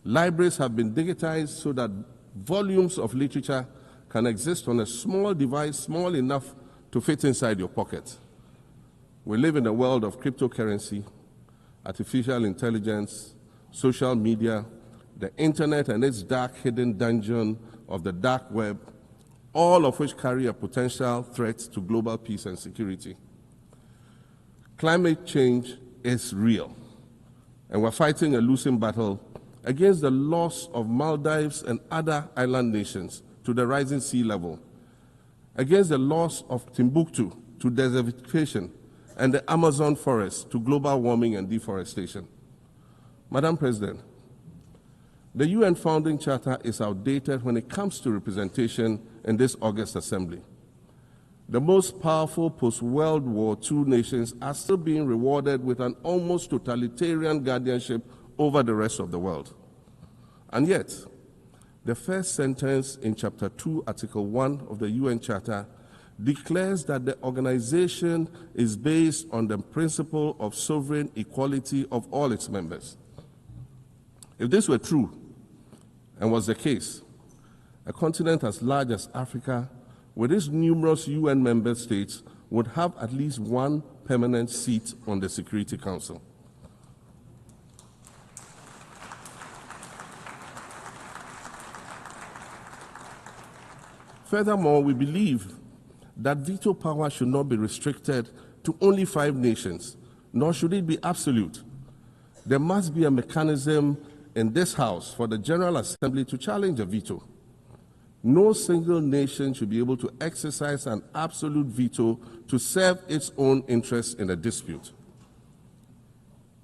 L: Libraries have been digitized so that volumes of literature can exist on a small device, small enough to fit inside your pocket. We live in a world of cryptocurrency, artificial intelligence, social media, the internet and its dark hidden dungeon of the dark web, all of which carry a potential threat to global peace and security. Climate change is real, and we're fighting a losing battle against the loss of Maldives and other island nations to the rising sea level, against the loss of Timbuktu to desertification and the Amazon forest to global warming and deforestation. Madam President, The UN Founding Charter is outdated when it comes to representation in this August Assembly. The most powerful post-World War II nations are still being rewarded with an almost totalitarian guardianship over the rest of the world. And yet, the first sentence in Chapter 2, Article 1 of the UN Charter declares that the organization is based on the principle of sovereign equality of all its members. If this were true, and was the case, a continent as large as Africa, with its numerous UN member states, would have at least one permanent seat on the Security Council. Furthermore, we believe that veto power should not be restricted to only 5 nations, nor should it be absolute. There must be a mechanism in this House for the General Assembly to challenge a veto. No single nation should be able to exercise an absolute veto to serve its own interests in a dispute.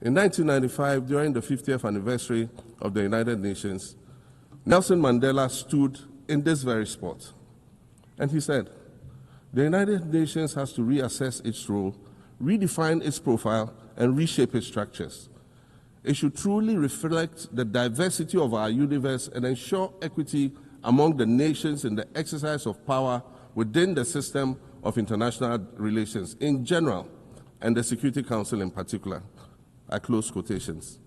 L: In 1995, during the 50th anniversary of the United Nations, Nelson Mandela stood in this very spot, and he said, "The United Nations has to reassess its role, redefine its profile, and reshape its structures. It should truly reflect the diversity of our universe and ensure equity among the nations in the exercise of power within the system of international relations in general and the Security Council in particular." I close quotations.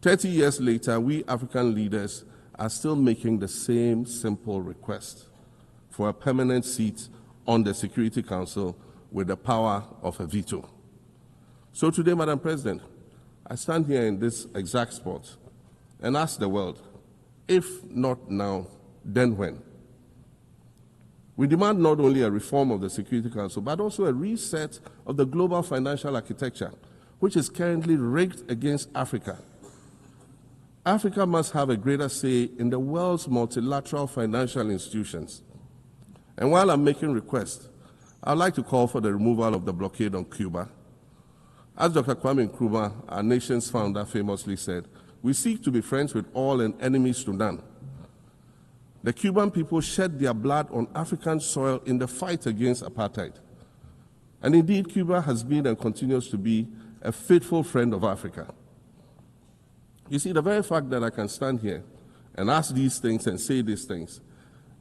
L: 30 years later, we African leaders are still making the same simple request for a permanent seat on the Security Council with the power of a veto. So today, Madam President, I stand here in this exact spot and ask the world, if not now, then when? We demand not only a reform of the Security Council, but also a reset of the global financial architecture, which is currently rigged against Africa. Africa must have a greater say in the world's multilateral financial institutions. And while I'm making requests, I'd like to call for the removal of the blockade on Cuba. As Dr. Kwame Nkrumah, our nation's founder, famously said, "We seek to be friends with all and enemies to none." The Cuban people shed their blood on African soil in the fight against apartheid. And indeed, Cuba has been and continues to be a faithful friend of Africa. You see, the very fact that I can stand here and ask these things and say these things,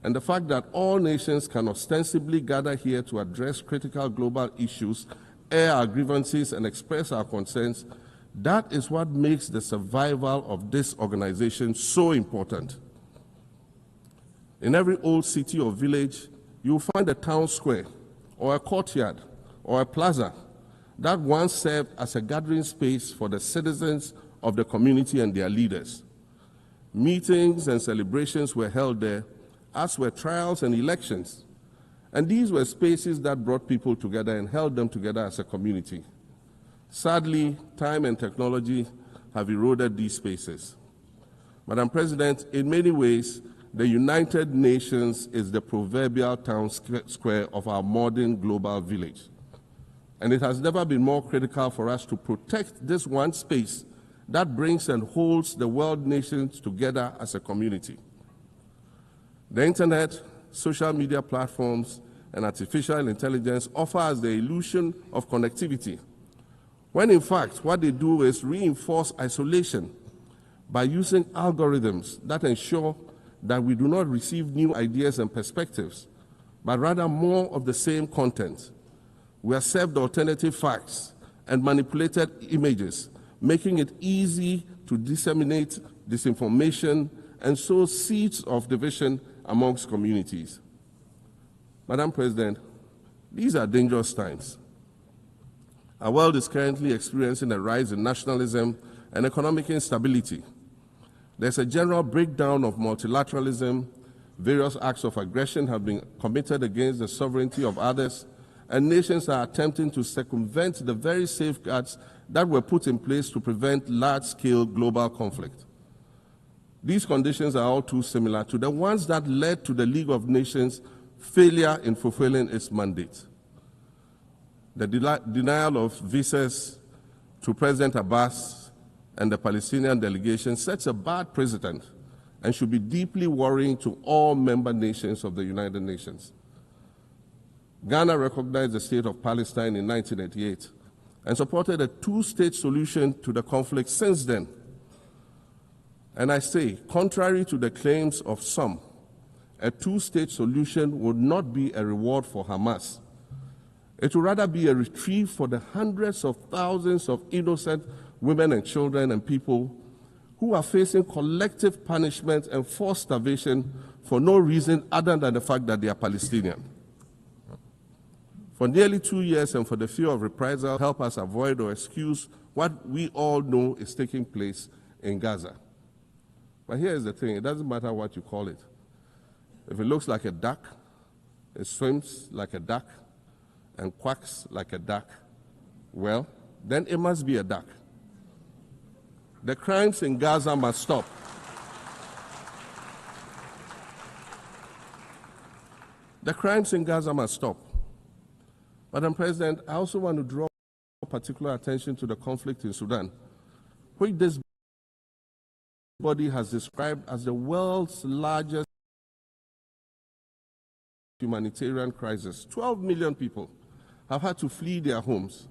L: and the fact that all nations can ostensibly gather here to address critical global issues, air our grievances, and express our concerns, that is what makes the survival of this organization so important. In every old city or village, you'll find a town square, or a courtyard, or a plaza that once served as a gathering space for the citizens of the community and their leaders. Meetings and celebrations were held there, as were trials and elections. And these were spaces that brought people together and held them together as a community. Sadly, time and technology have eroded these spaces. Madam President, in many ways, the United Nations is the proverbial town square of our modern global village. And it has never been more critical for us to protect this one space that brings and holds the world nations together as a community. The internet, social media platforms, and artificial intelligence offer us the illusion of connectivity, when in fact what they do is reinforce isolation by using algorithms that ensure that we do not receive new ideas and perspectives, but rather more of the same content. We are served alternative facts and manipulated images, making it easy to disseminate disinformation and sow seeds of division amongst communities. Madam President, these are dangerous times. Our world is currently experiencing a rise in nationalism and economic instability. There's a general breakdown of multilateralism. Various acts of aggression have been committed against the sovereignty of others, and nations are attempting to circumvent the very safeguards that were put in place to prevent large-scale global conflict. These conditions are all too similar to the ones that led to the League of Nations' failure in fulfilling its mandate. The denial of visas to President Abbas and the Palestinian delegation sets a bad precedent and should be deeply worrying to all member nations of the United Nations. Ghana recognized the state of Palestine in 1988 and supported a two-state solution to the conflict since then. And I say, contrary to the claims of some, a two-state solution would not be a reward for Hamas. It would rather be a reprieve for the hundreds of thousands of innocent women and children and people who are facing collective punishment and forced starvation for no reason other than the fact that they are Palestinian. For nearly 2 years and for the fear of reprisal, help us avoid or excuse what we all know is taking place in Gaza. But here is the thing, it doesn't matter what you call it. If it looks like a duck, it swims like a duck, and quacks like a duck, well, then it must be a duck. The crimes in Gaza must stop. The crimes in Gaza must stop. Madam President, I also want to draw particular attention to the conflict in Sudan, which this body has described as the world's largest humanitarian crisis. 12 million people have had to flee their homes.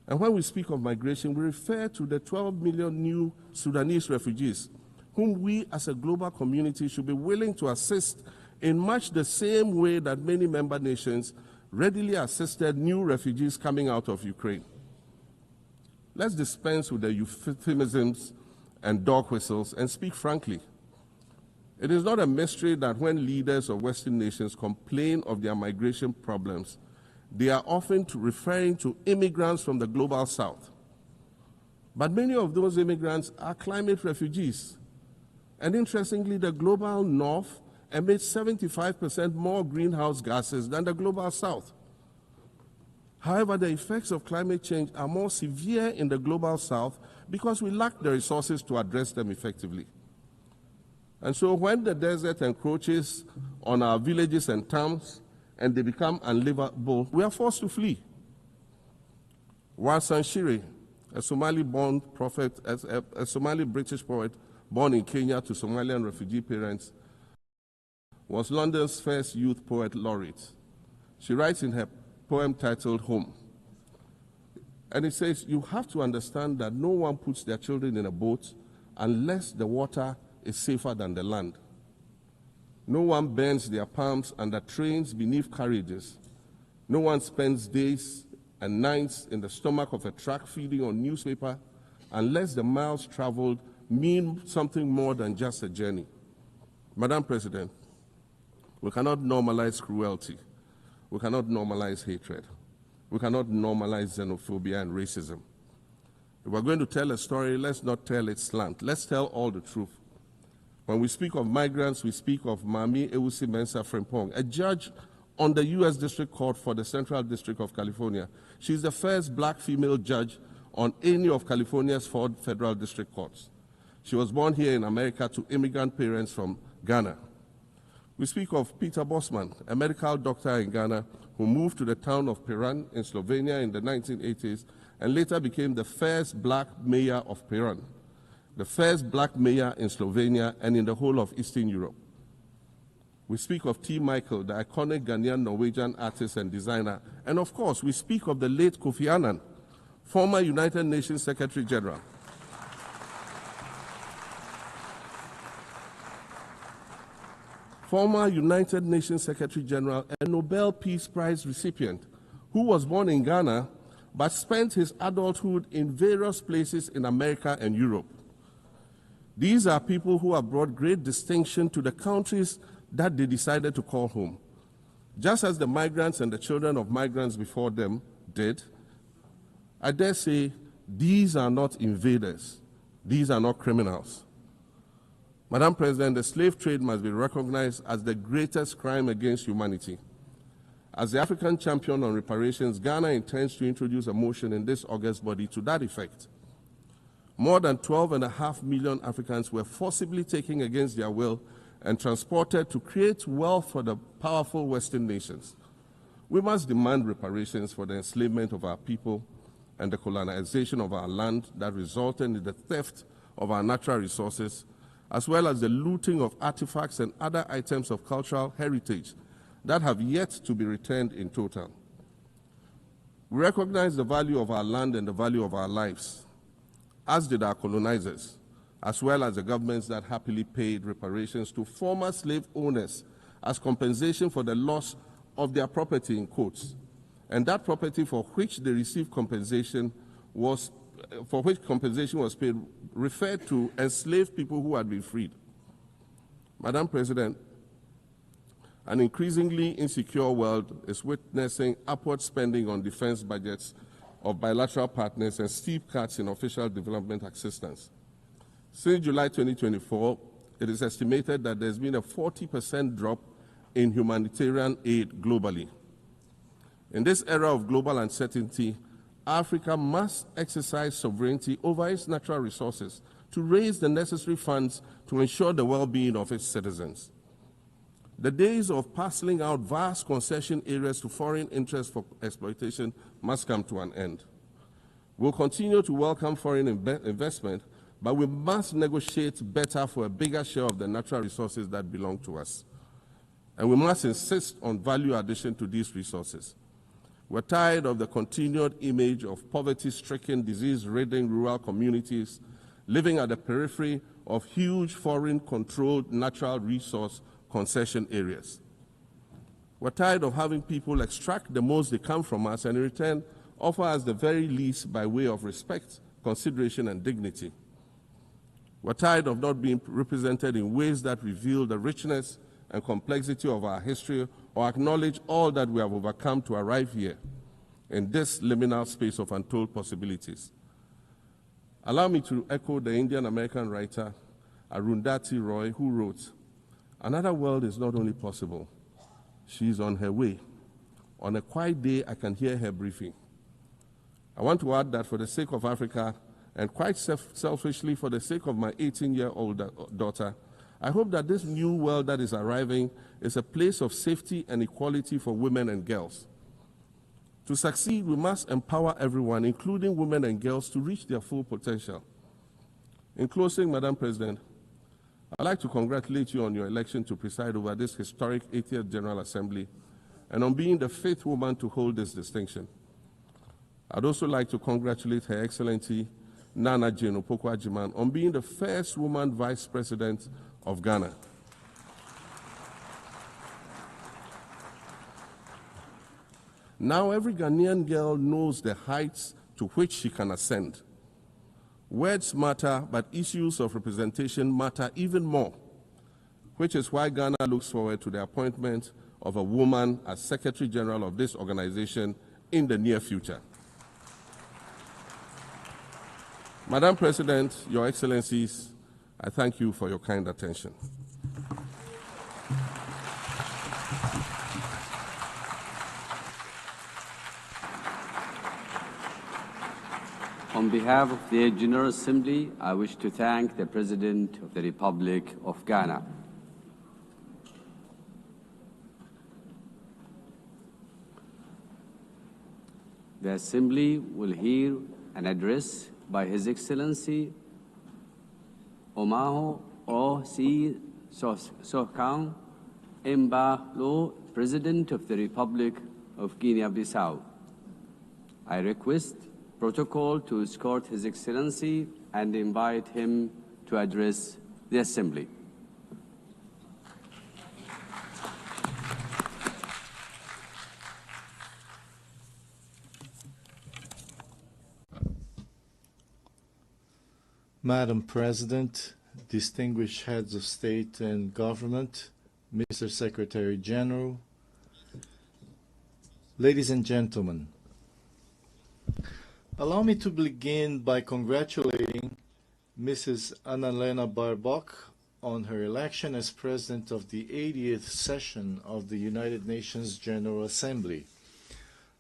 L: And when we speak of migration, we refer to the 12 million new Sudanese refugees, whom we as a global community should be willing to assist in much the same way that many member nations readily assisted new refugees coming out of Ukraine. Let's dispense with the euphemisms and dog whistles and speak frankly. It is not a mystery that when leaders of Western nations complain of their migration problems, they are often referring to immigrants from the global south. But many of those immigrants are climate refugees. And interestingly, the global north emits 75% more greenhouse gases than the global south. However, the effects of climate change are more severe in the global south because we lack the resources to address them effectively. And so when the desert encroaches on our villages and towns and they become unlivable, we are forced to flee. Warsan Shire, a Somali-born prophet, a Somali-British poet born in Kenya to Somalian refugee parents, was London's first youth poet laureate. She writes in her poem titled Home. And it says, you have to understand that no one puts their children in a boat unless the water is safer than the land. No one bends their palms under trains beneath carriages. No one spends days and nights in the stomach of a truck feeding on newspaper unless the miles traveled mean something more than just a journey. Madam President, we cannot normalize cruelty. We cannot normalize hatred. We cannot normalize xenophobia and racism. If we're going to tell a story, let's not tell it slant. Let's tell all the truth. When we speak of migrants, we speak of Mami Ewusi Mensah Frimpong, a judge on the U.S. District Court for the Central District of California. She's the first black female judge on any of California's 4 federal district courts. She was born here in America to immigrant parents from Ghana. We speak of Peter Bosman, a medical doctor in Ghana who moved to the town of Piran in Slovenia in the 1980s and later became the first black mayor of Piran, the first black mayor in Slovenia and in the whole of Eastern Europe. We speak of T. Michael, the iconic Ghanaian Norwegian artist and designer. And of course, we speak of the late Kofi Annan, former United Nations Secretary General. Former United Nations Secretary General and Nobel Peace Prize recipient, who was born in Ghana but spent his adulthood in various places in America and Europe. These are people who have brought great distinction to the countries that they decided to call home. Just as the migrants and the children of migrants before them did, I dare say these are not invaders. These are not criminals. Madam President, the slave trade must be recognized as the greatest crime against humanity. As the African champion on reparations, Ghana intends to introduce a motion in this August body to that effect. More than 12.5 million Africans were forcibly taken against their will and transported to create wealth for the powerful Western nations. We must demand reparations for the enslavement of our people and the colonization of our land that resulted in the theft of our natural resources, as well as the looting of artifacts and other items of cultural heritage that have yet to be returned in total. We recognize the value of our land and the value of our lives, as did our colonizers, as well as the governments that happily paid reparations to former slave owners as compensation for the loss of their property, in quotes, and that property for which they received compensation was paid referred to enslaved people who had been freed. Madam President, an increasingly insecure world is witnessing upward spending on defense budgets of bilateral partners and steep cuts in official development assistance. Since July 2024, it is estimated that there's been a 40% drop in humanitarian aid globally. In this era of global uncertainty, Africa must exercise sovereignty over its natural resources to raise the necessary funds to ensure the well-being of its citizens. The days of parceling out vast concession areas to foreign interests for exploitation must come to an end. We'll continue to welcome foreign investment, but we must negotiate better for a bigger share of the natural resources that belong to us. And we must insist on value addition to these resources. We're tired of the continued image of poverty-stricken, disease-ridden rural communities living at the periphery of huge foreign-controlled natural resource concession areas. We're tired of having people extract the most they can from us and in return offer us the very least by way of respect, consideration, and dignity. We're tired of not being represented in ways that reveal the richness and complexity of our history or acknowledge all that we have overcome to arrive here in this liminal space of untold possibilities. Allow me to echo the Indian-American writer Arundhati Roy, who wrote, "Another world is not only possible, she is on her way. On a quiet day, I can hear her breathing." I want to add that for the sake of Africa, and quite selfishly for the sake of my 18-year-old daughter, I hope that this new world that is arriving is a place of safety and equality for women and girls. To succeed, we must empower everyone, including women and girls, to reach their full potential. In closing, Madam President, I'd like to congratulate you on your election to preside over this historic 80th General Assembly and on being the 5th woman to hold this distinction. I'd also like to congratulate Her Excellency Nana Jane Opoku-Agyeman on being the first woman Vice President of Ghana. Now every Ghanaian girl knows the heights to which she can ascend. Words matter, but issues of representation matter even more, which is why Ghana looks forward to the appointment of a woman as Secretary General of this organization in the near future. Madam President, Your Excellencies, I thank you for your kind attention.
M: On behalf of the General Assembly, I wish to thank the President of the Republic of Ghana. The Assembly will hear an address by His Excellency Omaho O.C. Sohkan Embalo, President of the Republic of Guinea-Bissau. I request protocol to escort His Excellency and invite him to address the Assembly.
N: Madam President, distinguished heads of state and government, Mr. Secretary General, ladies and gentlemen, allow me to begin by congratulating Mrs. Annalena Baerbock on her election as President of the 80th session of the United Nations General Assembly.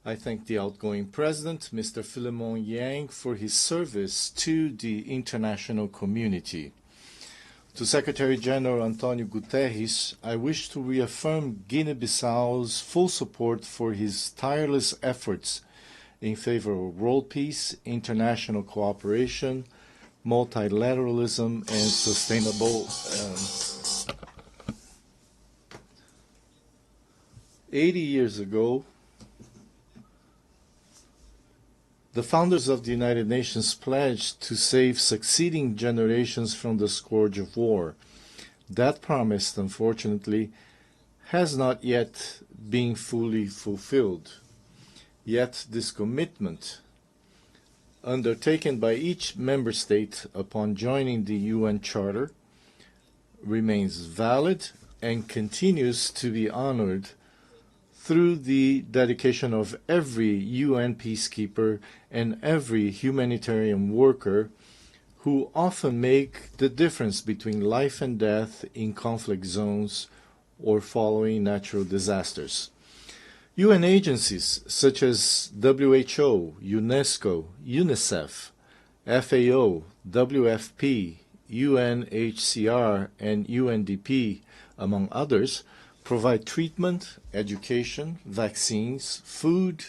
N: I thank the outgoing President, Mr. Philemon Yang, for his service to the international community. To Secretary General Antonio Guterres, I wish to reaffirm Guinea-Bissau's full support for his tireless efforts in favor of world peace, international cooperation, multilateralism, and sustainable 80 years ago, the founders of the United Nations pledged to save succeeding generations from the scourge of war. That promise, unfortunately, has not yet been fully fulfilled. Yet this commitment, undertaken by each member state upon joining the UN Charter, remains valid and continues to be honored through the dedication of every UN peacekeeper and every humanitarian worker who often make the difference between life and death in conflict zones or following natural disasters. UN agencies such as WHO, UNESCO, UNICEF, FAO, WFP, UNHCR, and UNDP, among others, provide treatment, education, vaccines, food,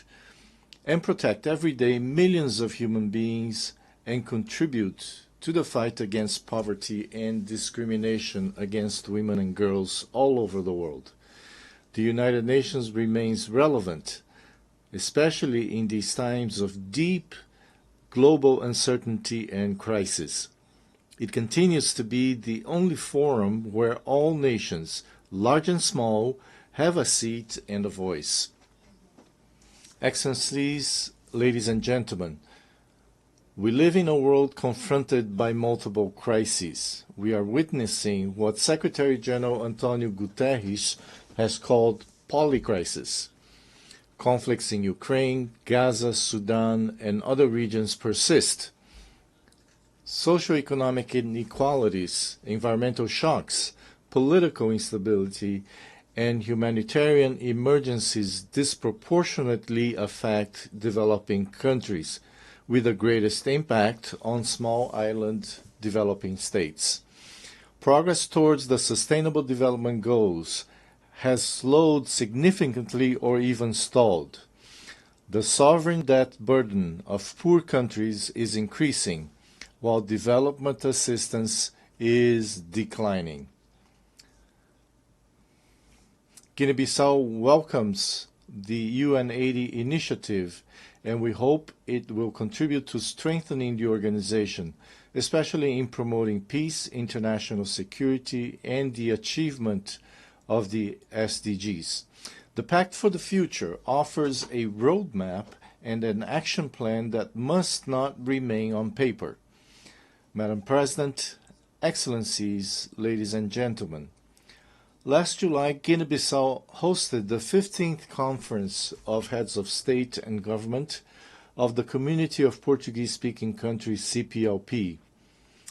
N: and protect every day millions of human beings and contribute to the fight against poverty and discrimination against women and girls all over the world. The United Nations remains relevant, especially in these times of deep global uncertainty and crisis. It continues to be the only forum where all nations, large and small, have a seat and a voice. Excellencies, ladies and gentlemen, we live in a world confronted by multiple crises. We are witnessing what Secretary General Antonio Guterres has called polycrisis. Conflicts in Ukraine, Gaza, Sudan, and other regions persist. Socioeconomic inequalities, environmental shocks, political instability, and humanitarian emergencies disproportionately affect developing countries, with the greatest impact on small island developing states. Progress towards the Sustainable Development Goals has slowed significantly or even stalled. The sovereign debt burden of poor countries is increasing, while development assistance is declining. Guinea-Bissau welcomes the UN80 initiative, and we hope it will contribute to strengthening the organization, especially in promoting peace, international security, and the achievement of the SDGs. The Pact for the Future offers a roadmap and an action plan that must not remain on paper. Madam President, Excellencies, ladies and gentlemen, last July, Guinea-Bissau hosted the 15th Conference of Heads of State and Government of the Community of Portuguese-Speaking Countries, CPLP.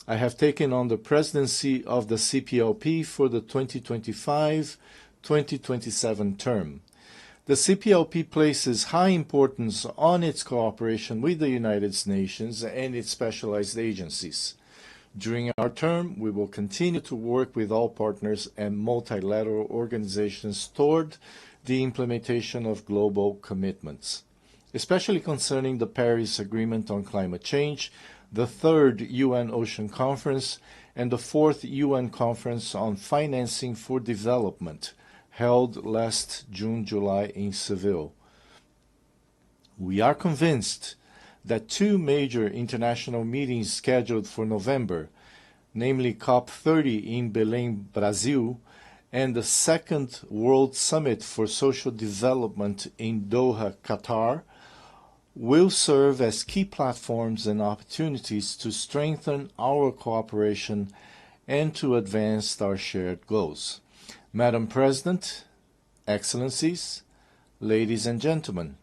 N: I have taken on the presidency of the CPLP for the 2025-2027 term. The CPLP places high importance on its cooperation with the United Nations and its specialized agencies. During our term, we will continue to work with all partners and multilateral organizations toward the implementation of global commitments, especially concerning the Paris Agreement on Climate Change, the 3rd UN Ocean Conference, and the 4th UN Conference on Financing for Development, held last June-July in Seville. We are convinced that two major international meetings scheduled for November, namely COP30 in Belém, Brazil, and the 2nd World Summit for Social Development in Doha, Qatar, will serve as key platforms and opportunities to strengthen our cooperation and to advance our shared goals. Madam President, Excellencies, ladies and gentlemen,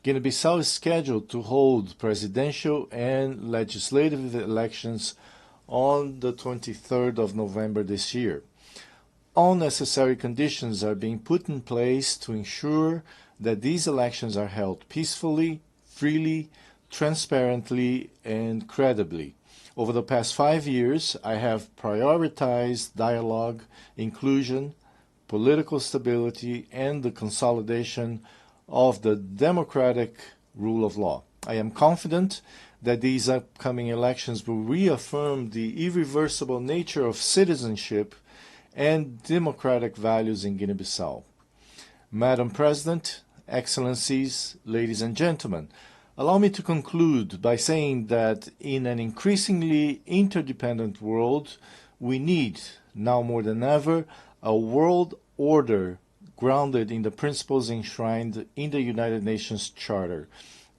N: Guinea-Bissau is scheduled to hold presidential and legislative elections on the 23rd of November this year. All necessary conditions are being put in place to ensure that these elections are held peacefully, freely, transparently, and credibly. Over the past 5 years, I have prioritized dialogue, inclusion, political stability, and the consolidation of the democratic rule of law. I am confident that these upcoming elections will reaffirm the irreversible nature of citizenship and democratic values in Guinea-Bissau. Madam President, Excellencies, ladies and gentlemen, allow me to conclude by saying that in an increasingly interdependent world, we need, now more than ever, a world order grounded in the principles enshrined in the United Nations Charter,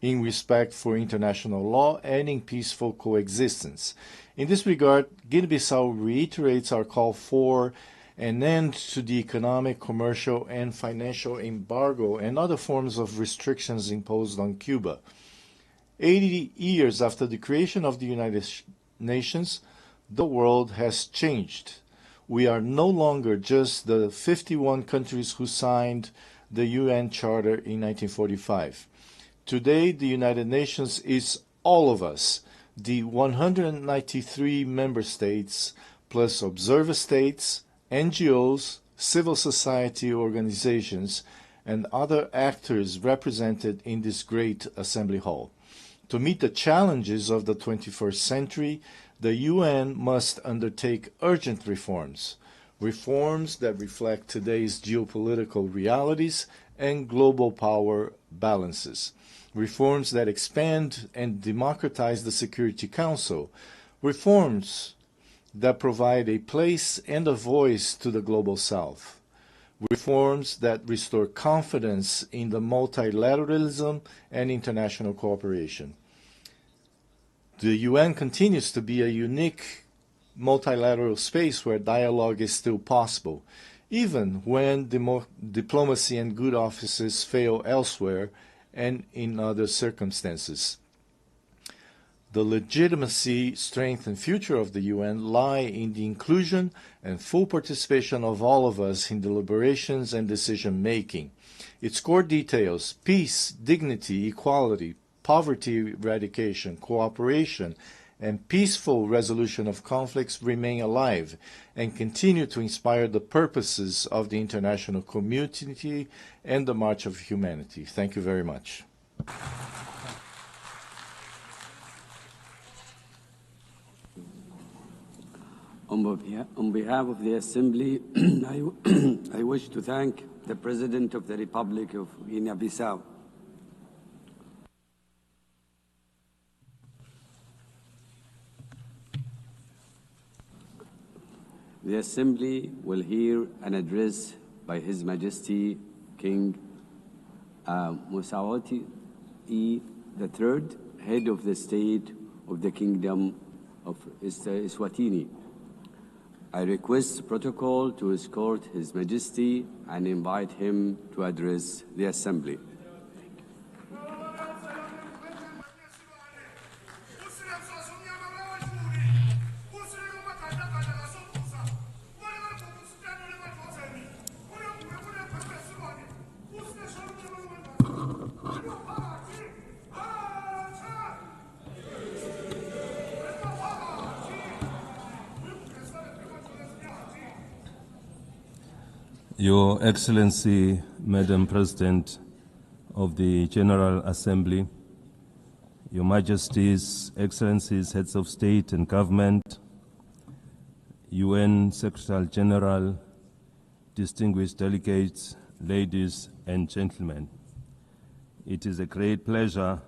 N: in respect for international law and in peaceful coexistence. In this regard, Guinea-Bissau reiterates our call for an end to the economic, commercial, and financial embargo and other forms of restrictions imposed on Cuba. 80 years after the creation of the United Nations, the world has changed. We are no longer just the 51 countries who signed the UN Charter in 1945. Today, the United Nations is all of us, the 193 member states, plus observer states, NGOs, civil society organizations, and other actors represented in this great assembly hall. To meet the challenges of the 21st century, the UN must undertake urgent reforms, reforms that reflect today's geopolitical realities and global power balances, reforms that expand and democratize the Security Council, reforms that provide a place and a voice to the Global South, reforms that restore confidence in the multilateralism and international cooperation. The UN continues to be a unique multilateral space where dialogue is still possible, even when diplomacy and good offices fail elsewhere and in other circumstances. The legitimacy, strength, and future of the UN lie in the inclusion and full participation of all of us in deliberations and decision-making. Its core details, peace, dignity, equality, poverty eradication, cooperation, and peaceful resolution of conflicts remain alive and continue to inspire the purposes of the international community and the March of Humanity. Thank you very much.
M: On behalf of the Assembly, I wish to thank the President of the Republic of Guinea-Bissau. The Assembly will hear an address by His Majesty King Musawati III, Head of the State of the Kingdom of Eswatini. I request protocol to escort His Majesty and invite him to address the Assembly.
O: Your Excellency, Madam President of the General Assembly, Your Majesties, Excellencies, Heads of State and Government, UN Secretary General, distinguished delegates, ladies and gentlemen, it is a great pleasure